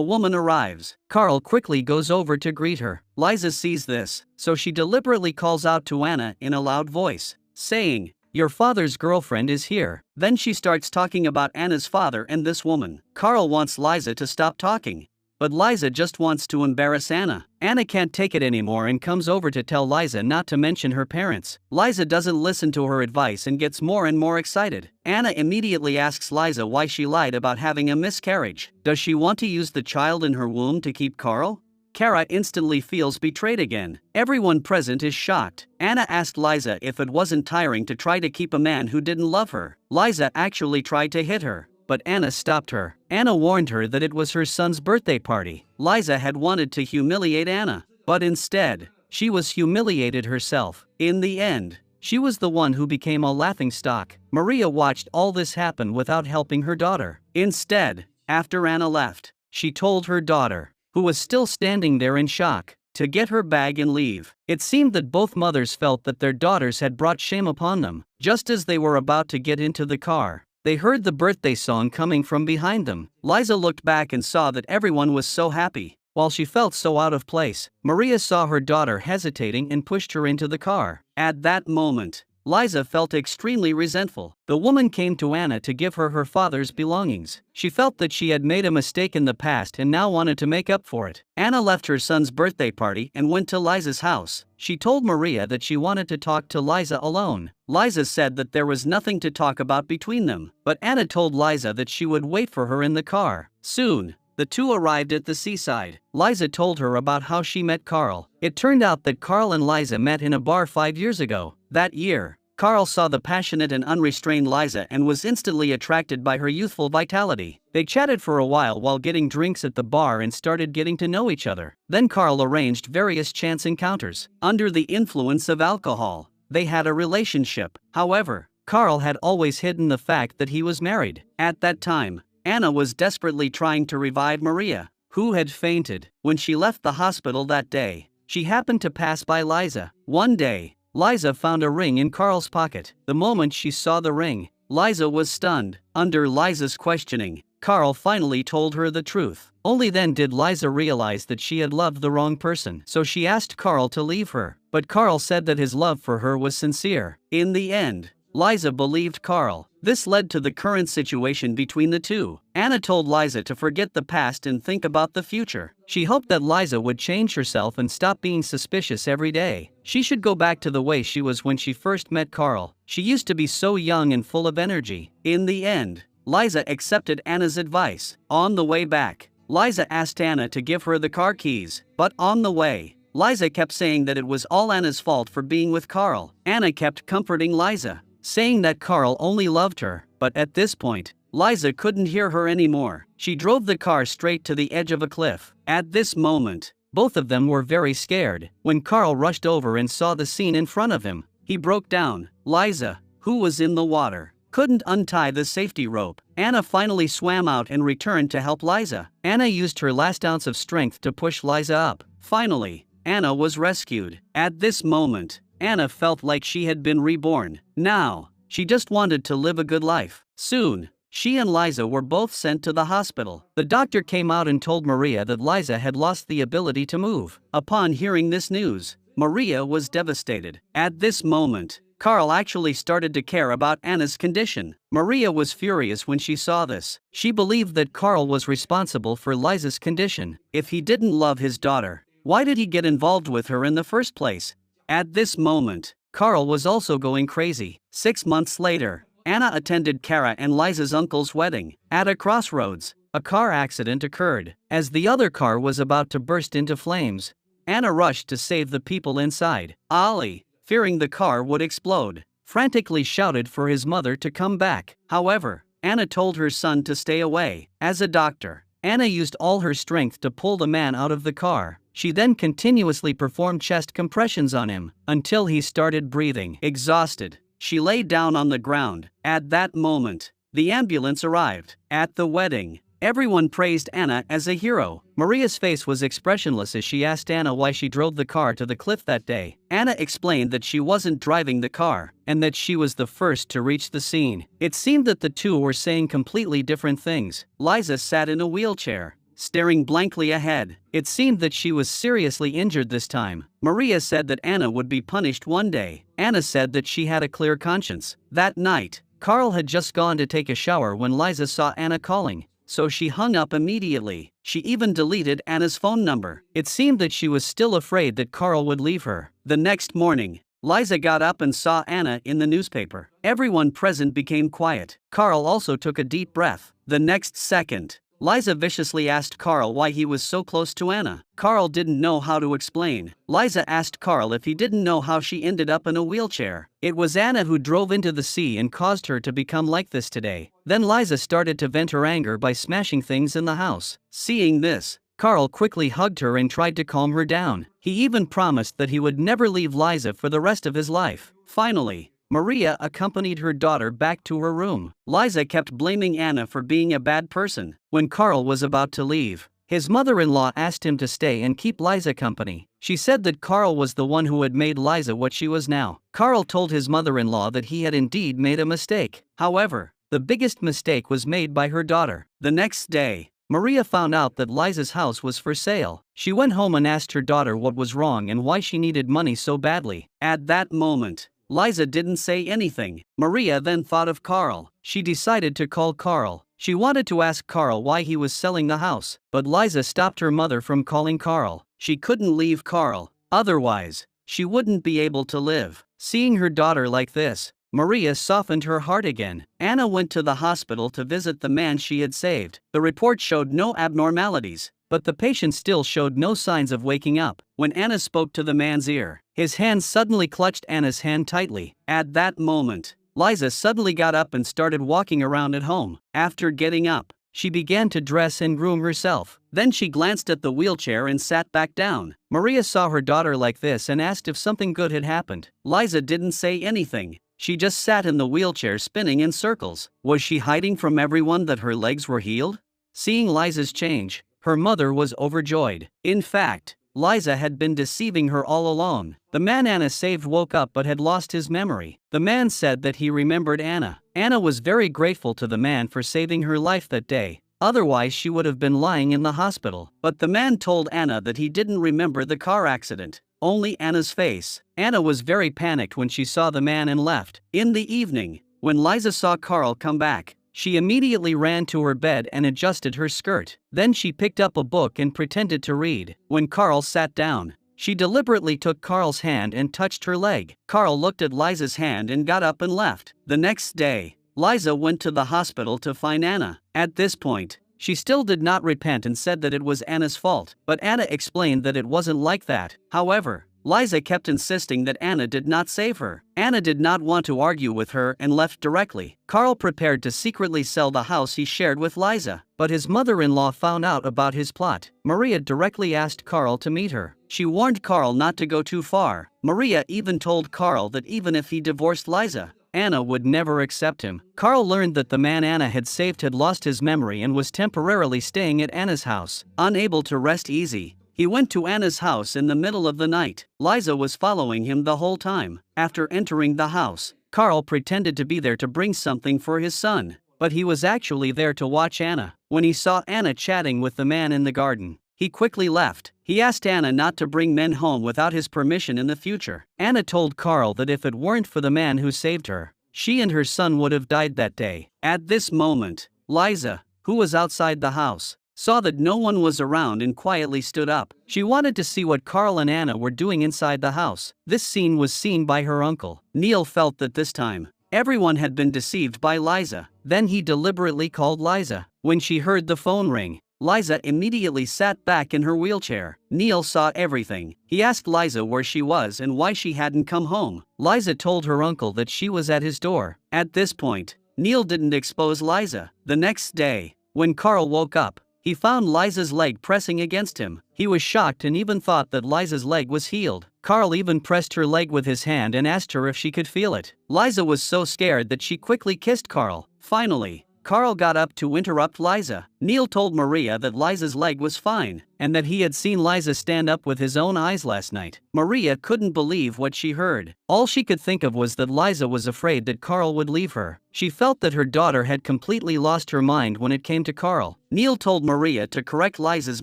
woman arrives. Carl quickly goes over to greet her. Liza sees this, so she deliberately calls out to Anna in a loud voice, saying, "Your father's girlfriend is here." Then she starts talking about Anna's father and this woman. Carl wants Liza to stop talking, but Liza just wants to embarrass Anna. Anna can't take it anymore and comes over to tell Liza not to mention her parents. Liza doesn't listen to her advice and gets more and more excited. Anna immediately asks Liza why she lied about having a miscarriage. Does she want to use the child in her womb to keep Carl? Kara instantly feels betrayed again. Everyone present is shocked. Anna asked Liza if it wasn't tiring to try to keep a man who didn't love her. Liza actually tried to hit her, but Anna stopped her. Anna warned her that it was her son's birthday party. Liza had wanted to humiliate Anna, but instead, she was humiliated herself. In the end, she was the one who became a laughingstock. Maria watched all this happen without helping her daughter. Instead, after Anna left, she told her daughter, who was still standing there in shock, to get her bag and leave. It seemed that both mothers felt that their daughters had brought shame upon them. Just as they were about to get into the car, they heard the birthday song coming from behind them. Liza looked back and saw that everyone was so happy. While she felt so out of place, Maria saw her daughter hesitating and pushed her into the car. At that moment, Liza felt extremely resentful. The woman came to Anna to give her father's belongings. She felt that she had made a mistake in the past and now wanted to make up for it. Anna left her son's birthday party and went to Liza's house. She told Maria that she wanted to talk to Liza alone. Liza said that there was nothing to talk about between them, but Anna told Liza that she would wait for her in the car. Soon, the two arrived at the seaside. Liza told her about how she met Carl. It turned out that Carl and Liza met in a bar 5 years ago. That year, Carl saw the passionate and unrestrained Liza and was instantly attracted by her youthful vitality. They chatted for a while getting drinks at the bar and started getting to know each other. Then Carl arranged various chance encounters. Under the influence of alcohol, they had a relationship. However, Carl had always hidden the fact that he was married. At that time, Anna was desperately trying to revive Maria, who had fainted. When she left the hospital that day, she happened to pass by Liza. One day, Liza found a ring in Carl's pocket. The moment she saw the ring, Liza was stunned. Under Liza's questioning, Carl finally told her the truth. Only then did Liza realize that she had loved the wrong person. So she asked Carl to leave her, but Carl said that his love for her was sincere. In the end, Liza believed Carl. This led to the current situation between the two. Anna told Liza to forget the past and think about the future. She hoped that Liza would change herself and stop being suspicious every day. She should go back to the way she was when she first met Carl. She used to be so young and full of energy. In the end, Liza accepted Anna's advice. On the way back, Liza asked Anna to give her the car keys, but on the way, Liza kept saying that it was all Anna's fault for being with Carl. Anna kept comforting Liza, saying that Carl only loved her, but at this point, Liza couldn't hear her anymore. She drove the car straight to the edge of a cliff. At this moment, both of them were very scared. When Carl rushed over and saw the scene in front of him, he broke down. Liza, who was in the water, couldn't untie the safety rope. Anna finally swam out and returned to help Liza. Anna used her last ounce of strength to push Liza up. Finally, Anna was rescued. At this moment, Anna felt like she had been reborn. Now, she just wanted to live a good life. Soon, she and Liza were both sent to the hospital. The doctor came out and told Maria that Liza had lost the ability to move. Upon hearing this news, Maria was devastated. At this moment, Carl actually started to care about Anna's condition. Maria was furious when she saw this. She believed that Carl was responsible for Liza's condition. If he didn't love his daughter, why did he get involved with her in the first place? At this moment, Carl was also going crazy. 6 months later, Anna attended Kara and Liza's uncle's wedding. At a crossroads, a car accident occurred. As the other car was about to burst into flames, Anna rushed to save the people inside. Ali, fearing the car would explode, frantically shouted for his mother to come back. However, Anna told her son to stay away. As a doctor, Anna used all her strength to pull the man out of the car. She then continuously performed chest compressions on him until he started breathing. Exhausted, she lay down on the ground. At that moment, the ambulance arrived. At the wedding, everyone praised Anna as a hero. Maria's face was expressionless as she asked Anna why she drove the car to the cliff that day. Anna explained that she wasn't driving the car, and that she was the first to reach the scene. It seemed that the two were saying completely different things. Liza sat in a wheelchair, staring blankly ahead. It seemed that she was seriously injured this time. Maria said that Anna would be punished one day. Anna said that she had a clear conscience. That night, Carl had just gone to take a shower when Liza saw Anna calling, so she hung up immediately. She even deleted Anna's phone number. It seemed that she was still afraid that Carl would leave her. The next morning, Liza got up and saw Anna in the newspaper. Everyone present became quiet. Carl also took a deep breath. The next second, Liza viciously asked Carl why he was so close to Anna. Carl didn't know how to explain. Liza asked Carl if he didn't know how she ended up in a wheelchair. It was Anna who drove into the sea and caused her to become like this today. Then Liza started to vent her anger by smashing things in the house. Seeing this, Carl quickly hugged her and tried to calm her down. He even promised that he would never leave Liza for the rest of his life. Finally, Maria accompanied her daughter back to her room. Liza kept blaming Anna for being a bad person. When Carl was about to leave, his mother-in-law asked him to stay and keep Liza company. She said that Carl was the one who had made Liza what she was now. Carl told his mother-in-law that he had indeed made a mistake. However, the biggest mistake was made by her daughter. The next day, Maria found out that Liza's house was for sale. She went home and asked her daughter what was wrong and why she needed money so badly. At that moment, Liza didn't say anything. Maria then thought of Carl. She decided to call Carl. She wanted to ask Carl why he was selling the house, but Liza stopped her mother from calling Carl. She couldn't leave Carl, otherwise, she wouldn't be able to live. Seeing her daughter like this, Maria softened her heart again. Anna went to the hospital to visit the man she had saved. The report showed no abnormalities, but the patient still showed no signs of waking up. When Anna spoke to the man's ear, his hand suddenly clutched Anna's hand tightly. At that moment, Liza suddenly got up and started walking around at home. After getting up, she began to dress and groom herself. Then she glanced at the wheelchair and sat back down. Maria saw her daughter like this and asked if something good had happened. Liza didn't say anything. She just sat in the wheelchair spinning in circles. Was she hiding from everyone that her legs were healed? Seeing Liza's change, her mother was overjoyed. In fact, Liza had been deceiving her all along. The man Anna saved woke up but had lost his memory. The man said that he remembered Anna. Anna was very grateful to the man for saving her life that day. Otherwise she would have been lying in the hospital. But the man told Anna that he didn't remember the car accident, only Anna's face. Anna was very panicked when she saw the man and left. In the evening, when Liza saw Carl come back, she immediately ran to her bed and adjusted her skirt. Then she picked up a book and pretended to read. When Carl sat down, she deliberately took Carl's hand and touched her leg. Carl looked at Liza's hand and got up and left. The next day, Liza went to the hospital to find Anna. At this point, she still did not repent and said that it was Anna's fault, but Anna explained that it wasn't like that. However, Liza kept insisting that Anna did not save her. Anna did not want to argue with her and left directly. Carl prepared to secretly sell the house he shared with Liza, but his mother-in-law found out about his plot. Maria directly asked Carl to meet her. She warned Carl not to go too far. Maria even told Carl that even if he divorced Liza, Anna would never accept him. Carl learned that the man Anna had saved had lost his memory and was temporarily staying at Anna's house. Unable to rest easy, he went to Anna's house in the middle of the night. Liza was following him the whole time. After entering the house, Carl pretended to be there to bring something for his son, but he was actually there to watch Anna. When he saw Anna chatting with the man in the garden, he quickly left. He asked Anna not to bring men home without his permission in the future. Anna told Carl that if it weren't for the man who saved her, she and her son would have died that day. At this moment, Liza, who was outside the house, saw that no one was around and quietly stood up. She wanted to see what Carl and Anna were doing inside the house. This scene was seen by her uncle. Neil felt that this time, everyone had been deceived by Liza. Then he deliberately called Liza. When she heard the phone ring, Liza immediately sat back in her wheelchair. Neil saw everything. He asked Liza where she was and why she hadn't come home. Liza told her uncle that she was at his door. At this point, Neil didn't expose Liza. The next day, when Carl woke up, he found Liza's leg pressing against him. He was shocked and even thought that Liza's leg was healed. Carl even pressed her leg with his hand and asked her if she could feel it. Liza was so scared that she quickly kissed Carl. Finally, Carl got up to interrupt Liza. Neil told Maria that Liza's leg was fine, and that he had seen Liza stand up with his own eyes last night. Maria couldn't believe what she heard. All she could think of was that Liza was afraid that Carl would leave her. She felt that her daughter had completely lost her mind when it came to Carl. Neil told Maria to correct Liza's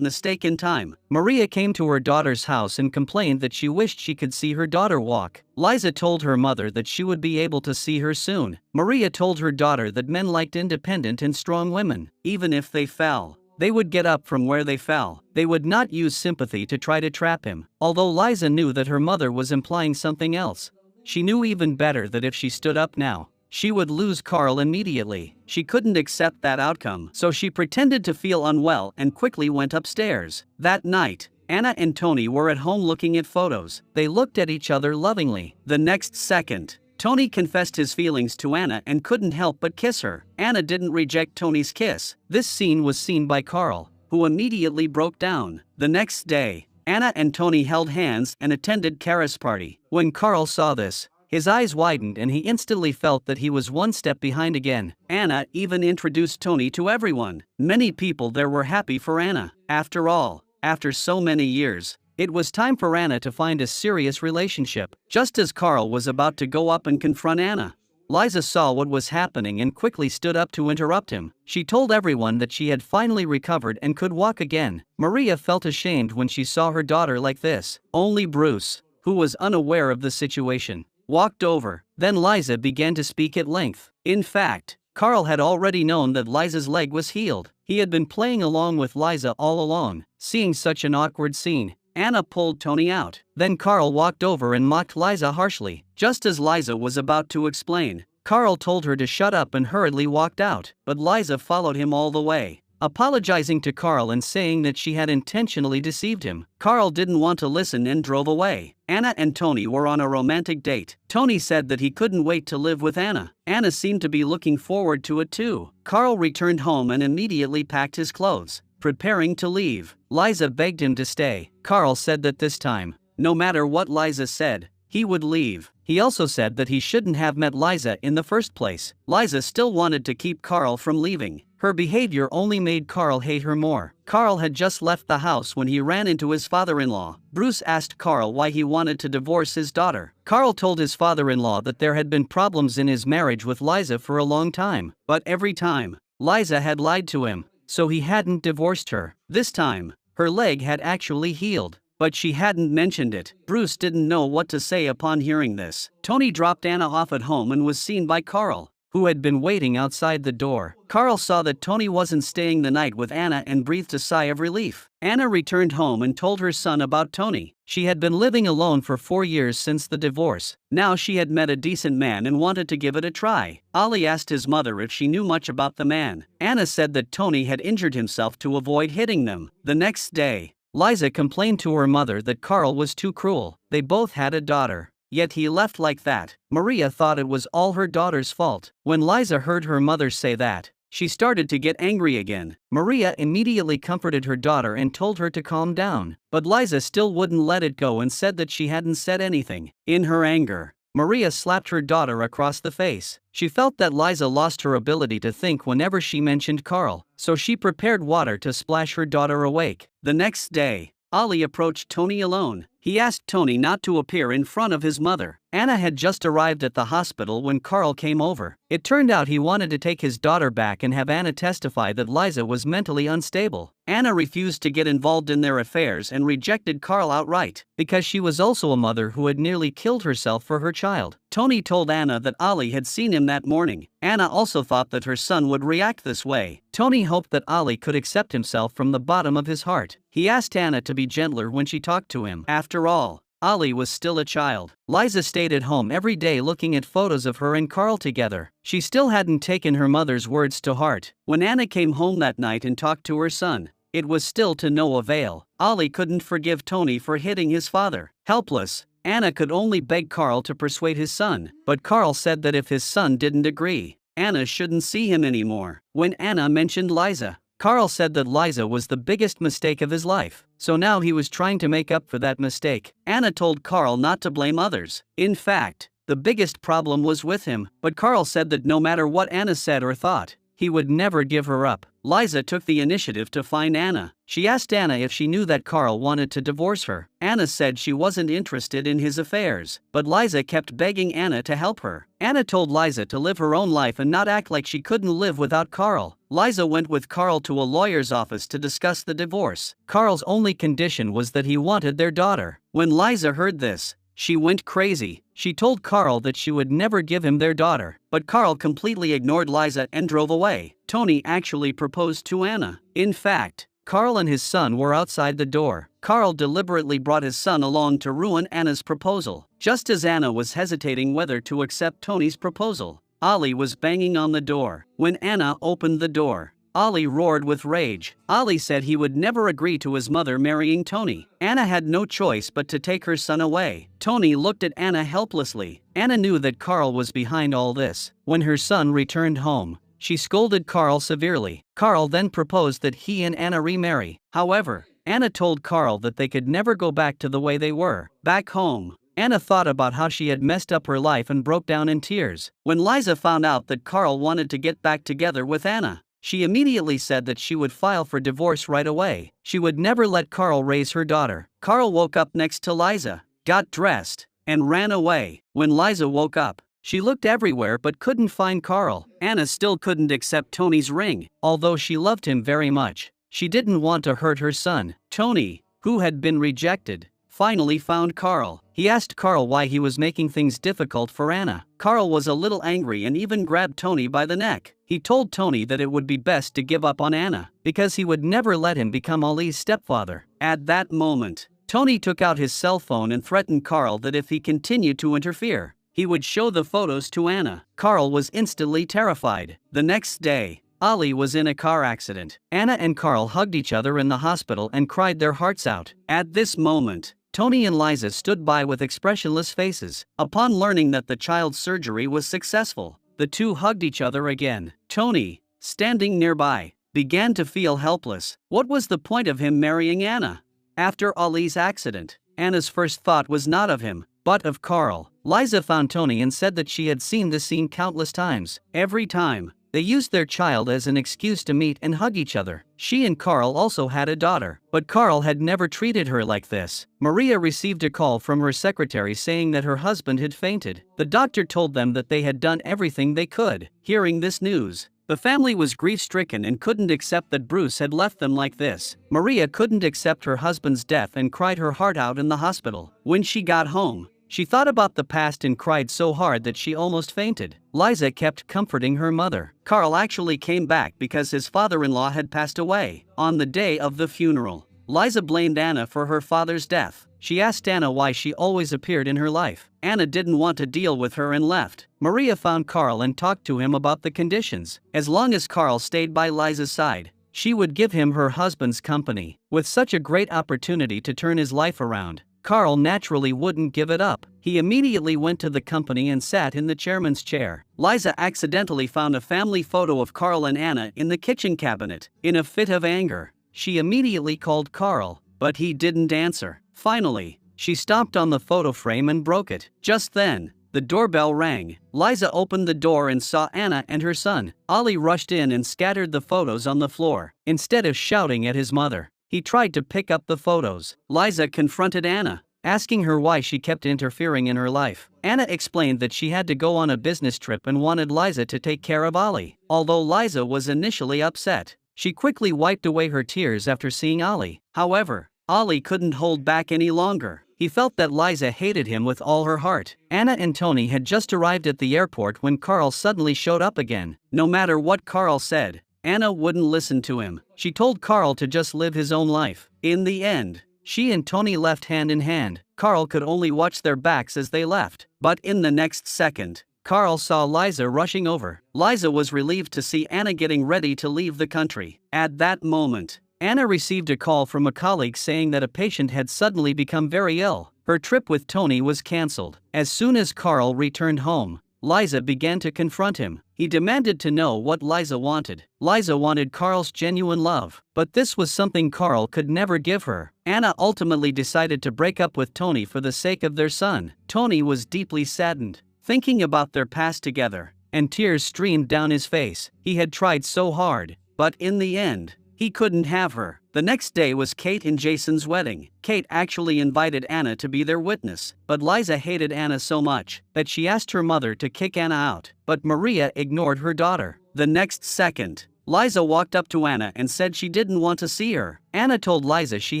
mistake in time. Maria came to her daughter's house and complained that she wished she could see her daughter walk. Liza told her mother that she would be able to see her soon. Maria told her daughter that men liked independent and strong women. Even if they fell, they would get up from where they fell. They would not use sympathy to try to trap him. Although Liza knew that her mother was implying something else, she knew even better that if she stood up now, she would lose Carl immediately. She couldn't accept that outcome, so she pretended to feel unwell and quickly went upstairs. That night, Anna and Tony were at home looking at photos. They looked at each other lovingly. The next second, Tony confessed his feelings to Anna and couldn't help but kiss her. Anna didn't reject Tony's kiss. This scene was seen by Carl, who immediately broke down. The next day, Anna and Tony held hands and attended Kara's party. When Carl saw this, his eyes widened and he instantly felt that he was one step behind again. Anna even introduced Tony to everyone. Many people there were happy for Anna. After all, after so many years, it was time for Anna to find a serious relationship. Just as Carl was about to go up and confront Anna, Liza saw what was happening and quickly stood up to interrupt him. She told everyone that she had finally recovered and could walk again. Maria felt ashamed when she saw her daughter like this. Only Bruce, who was unaware of the situation, walked over. Then Liza began to speak at length. In fact, Carl had already known that Liza's leg was healed. He had been playing along with Liza all along. Seeing such an awkward scene, Anna pulled Tony out. Then Carl walked over and mocked Liza harshly. Just as Liza was about to explain, Carl told her to shut up and hurriedly walked out. But Liza followed him all the way, apologizing to Carl and saying that she had intentionally deceived him. Carl didn't want to listen and drove away. Anna and Tony were on a romantic date. Tony said that he couldn't wait to live with Anna. Anna seemed to be looking forward to it too. Carl returned home and immediately packed his clothes, preparing to leave. Liza begged him to stay. Carl said that this time, no matter what Liza said, he would leave. He also said that he shouldn't have met Liza in the first place. Liza still wanted to keep Carl from leaving. Her behavior only made Carl hate her more. Carl had just left the house when he ran into his father-in-law. Bruce asked Carl why he wanted to divorce his daughter. Carl told his father-in-law that there had been problems in his marriage with Liza for a long time, but every time, Liza had lied to him, so he hadn't divorced her. This time, her leg had actually healed, but she hadn't mentioned it. Bruce didn't know what to say upon hearing this. Tony dropped Anna off at home and was seen by Carl, who had been waiting outside the door. Carl saw that Tony wasn't staying the night with Anna and breathed a sigh of relief. Anna returned home and told her son about Tony. She had been living alone for 4 years since the divorce. Now she had met a decent man and wanted to give it a try. Ali asked his mother if she knew much about the man. Anna said that Tony had injured himself to avoid hitting them. The next day, Liza complained to her mother that Carl was too cruel. They both had a daughter, yet he left like that. Maria thought it was all her daughter's fault. When Liza heard her mother say that, she started to get angry again. Maria immediately comforted her daughter and told her to calm down. But Liza still wouldn't let it go and said that she hadn't said anything. In her anger, Maria slapped her daughter across the face. She felt that Liza lost her ability to think whenever she mentioned Carl, so she prepared water to splash her daughter awake. The next day, Ali approached Tony alone. He asked Tony not to appear in front of his mother. Anna had just arrived at the hospital when Carl came over. It turned out he wanted to take his daughter back and have Anna testify that Liza was mentally unstable. Anna refused to get involved in their affairs and rejected Carl outright, because she was also a mother who had nearly killed herself for her child. Tony told Anna that Ali had seen him that morning. Anna also thought that her son would react this way. Tony hoped that Ali could accept himself from the bottom of his heart. He asked Anna to be gentler when she talked to him. After all, Ali was still a child. Liza stayed at home every day looking at photos of her and Carl together. She still hadn't taken her mother's words to heart. When Anna came home that night and talked to her son, it was still to no avail. Ali couldn't forgive Tony for hitting his father. Helpless, Anna could only beg Carl to persuade his son, but Carl said that if his son didn't agree, Anna shouldn't see him anymore. When Anna mentioned Liza, Carl said that Liza was the biggest mistake of his life, so now he was trying to make up for that mistake. Anna told Carl not to blame others. In fact, the biggest problem was with him, but Carl said that no matter what Anna said or thought, he would never give her up. Liza took the initiative to find Anna. She asked Anna if she knew that Carl wanted to divorce her. Anna said she wasn't interested in his affairs, but Liza kept begging Anna to help her. Anna told Liza to live her own life and not act like she couldn't live without Carl. Liza went with Carl to a lawyer's office to discuss the divorce. Carl's only condition was that he wanted their daughter. When Liza heard this, she went crazy. She told Carl that she would never give him their daughter, but Carl completely ignored Liza and drove away. Tony actually proposed to Anna. In fact, Carl and his son were outside the door. Carl deliberately brought his son along to ruin Anna's proposal. Just as Anna was hesitating whether to accept Tony's proposal, Ali was banging on the door. When Anna opened the door, Ali roared with rage. Ali said he would never agree to his mother marrying Tony. Anna had no choice but to take her son away. Tony looked at Anna helplessly. Anna knew that Carl was behind all this. When her son returned home, she scolded Carl severely. Carl then proposed that he and Anna remarry. However, Anna told Carl that they could never go back to the way they were. Back home, Anna thought about how she had messed up her life and broke down in tears. When Liza found out that Carl wanted to get back together with Anna, she immediately said that she would file for divorce right away. She would never let Carl raise her daughter. Carl woke up next to Liza, got dressed, and ran away. When Liza woke up, she looked everywhere but couldn't find Carl. Anna still couldn't accept Tony's ring. Although she loved him very much, she didn't want to hurt her son. Tony, who had been rejected, finally found Carl. He asked Carl why he was making things difficult for Anna. Carl was a little angry and even grabbed Tony by the neck. He told Tony that it would be best to give up on Anna, because he would never let him become Ali's stepfather. At that moment, Tony took out his cell phone and threatened Carl that if he continued to interfere, he would show the photos to Anna. Carl was instantly terrified. The next day, Ali was in a car accident. Anna and Carl hugged each other in the hospital and cried their hearts out. At this moment, Tony and Liza stood by with expressionless faces. Upon learning that the child's surgery was successful, the two hugged each other again. Tony, standing nearby, began to feel helpless. What was the point of him marrying Anna? After Ali's accident, Anna's first thought was not of him, but of Carl. Liza found Tony and said that she had seen this scene countless times. Every time, they used their child as an excuse to meet and hug each other. She and Carl also had a daughter, but Carl had never treated her like this. Maria received a call from her secretary saying that her husband had fainted. The doctor told them that they had done everything they could. Hearing this news, the family was grief-stricken and couldn't accept that Bruce had left them like this. Maria couldn't accept her husband's death and cried her heart out in the hospital. When she got home, she thought about the past and cried so hard that she almost fainted. Liza kept comforting her mother. Carl actually came back because his father-in-law had passed away. On the day of the funeral, Liza blamed Anna for her father's death. She asked Anna why she always appeared in her life. Anna didn't want to deal with her and left. Maria found Carl and talked to him about the conditions. As long as Carl stayed by Liza's side, she would give him her husband's company. With such a great opportunity to turn his life around, Carl naturally wouldn't give it up. He immediately went to the company and sat in the chairman's chair. Liza accidentally found a family photo of Carl and Anna in the kitchen cabinet. In a fit of anger, she immediately called Carl, but he didn't answer. Finally, she stomped on the photo frame and broke it. Just then, the doorbell rang. Liza opened the door and saw Anna and her son. Ali rushed in and scattered the photos on the floor. Instead of shouting at his mother, he tried to pick up the photos. Liza confronted Anna. asking her why she kept interfering in her life. Anna explained that she had to go on a business trip and wanted Liza to take care of Ollie. Although Liza was initially upset, she quickly wiped away her tears after seeing Ollie. However, Ollie couldn't hold back any longer. He felt that Liza hated him with all her heart. Anna and Tony had just arrived at the airport when Carl suddenly showed up again. No matter what Carl said, Anna wouldn't listen to him. She told Carl to just live his own life. In the end, she and Tony left hand in hand. Carl could only watch their backs as they left. But in the next second, Carl saw Liza rushing over. Liza was relieved to see Anna getting ready to leave the country. At that moment, Anna received a call from a colleague saying that a patient had suddenly become very ill. Her trip with Tony was cancelled. As soon as Carl returned home, Liza began to confront him. He demanded to know what Liza wanted. Liza wanted Carl's genuine love, but this was something Carl could never give her. Anna ultimately decided to break up with Tony for the sake of their son. Tony was deeply saddened, thinking about their past together, and tears streamed down his face. He had tried so hard, but in the end, he couldn't have her. The next day was Kate and Jason's wedding. Kate actually invited Anna to be their witness, but Liza hated Anna so much that she asked her mother to kick Anna out, but Maria ignored her daughter. The next second, Liza walked up to Anna and said she didn't want to see her. Anna told Liza she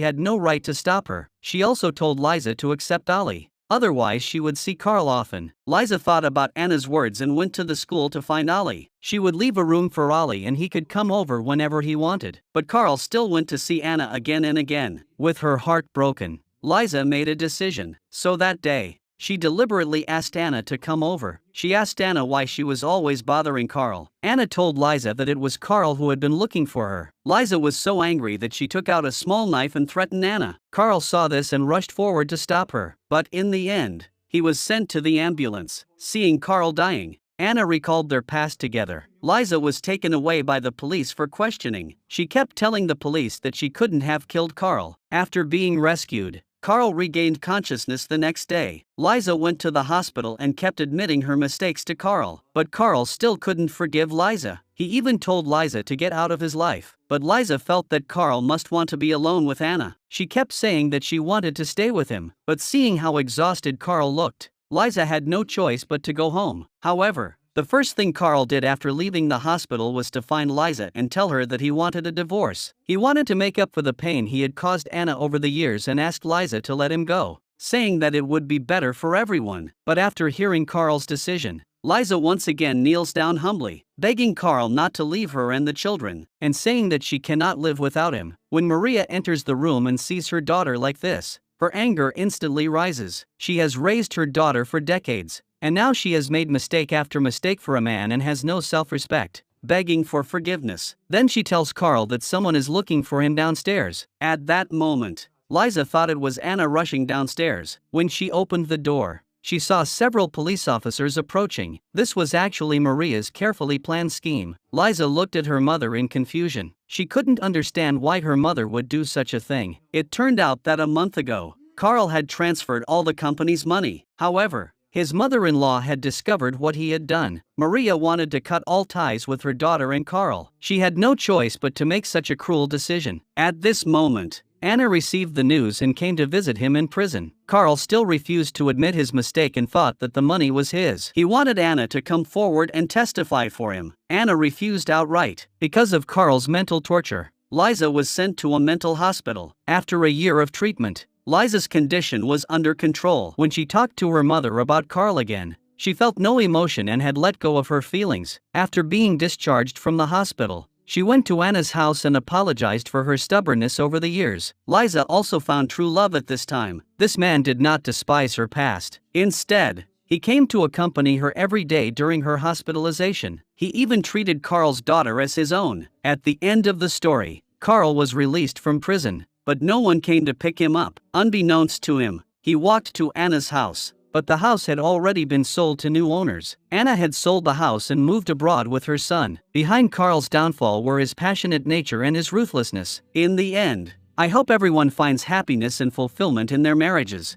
had no right to stop her. She also told Liza to accept Ollie. Otherwise she would see Carl often. Liza thought about Anna's words and went to the school to find Ollie. She would leave a room for Ollie and he could come over whenever he wanted. But Carl still went to see Anna again and again. With her heart broken, Liza made a decision. So that day, she deliberately asked Anna to come over. She asked Anna why she was always bothering Carl. Anna told Liza that it was Carl who had been looking for her. Liza was so angry that she took out a small knife and threatened Anna. Carl saw this and rushed forward to stop her. But in the end, he was sent to the ambulance. Seeing Carl dying, Anna recalled their past together. Liza was taken away by the police for questioning. She kept telling the police that she couldn't have killed Carl. After being rescued, Carl regained consciousness the next day. Liza went to the hospital and kept admitting her mistakes to Carl, but Carl still couldn't forgive Liza. He even told Liza to get out of his life, but Liza felt that Carl must want to be alone with Anna. She kept saying that she wanted to stay with him, but seeing how exhausted Carl looked, Liza had no choice but to go home. However, the first thing Carl did after leaving the hospital was to find Liza and tell her that he wanted a divorce. He wanted to make up for the pain he had caused Anna over the years and asked Liza to let him go, saying that it would be better for everyone. But after hearing Carl's decision, Liza once again kneels down humbly, begging Carl not to leave her and the children, and saying that she cannot live without him. When Maria enters the room and sees her daughter like this, her anger instantly rises. She has raised her daughter for decades, and now she has made mistake after mistake for a man and has no self-respect, begging for forgiveness. Then she tells Carl that someone is looking for him downstairs. At that moment, Liza thought it was Anna rushing downstairs. When she opened the door, she saw several police officers approaching. This was actually Maria's carefully planned scheme. Liza looked at her mother in confusion. She couldn't understand why her mother would do such a thing. It turned out that a month ago, Carl had transferred all the company's money. However, his mother-in-law had discovered what he had done. Maria wanted to cut all ties with her daughter and Carl. She had no choice but to make such a cruel decision. At this moment, Anna received the news and came to visit him in prison. Carl still refused to admit his mistake and thought that the money was his. He wanted Anna to come forward and testify for him. Anna refused outright. Because of Carl's mental torture, Liza was sent to a mental hospital. After a year of treatment, Liza's condition was under control. When she talked to her mother about Carl again, she felt no emotion and had let go of her feelings. After being discharged from the hospital, she went to Anna's house and apologized for her stubbornness over the years. Liza also found true love at this time. This man did not despise her past. Instead, he came to accompany her every day during her hospitalization. He even treated Carl's daughter as his own. At the end of the story, Carl was released from prison, but no one came to pick him up. Unbeknownst to him, he walked to Anna's house, but the house had already been sold to new owners. Anna had sold the house and moved abroad with her son. Behind Carl's downfall were his passionate nature and his ruthlessness. In the end, I hope everyone finds happiness and fulfillment in their marriages.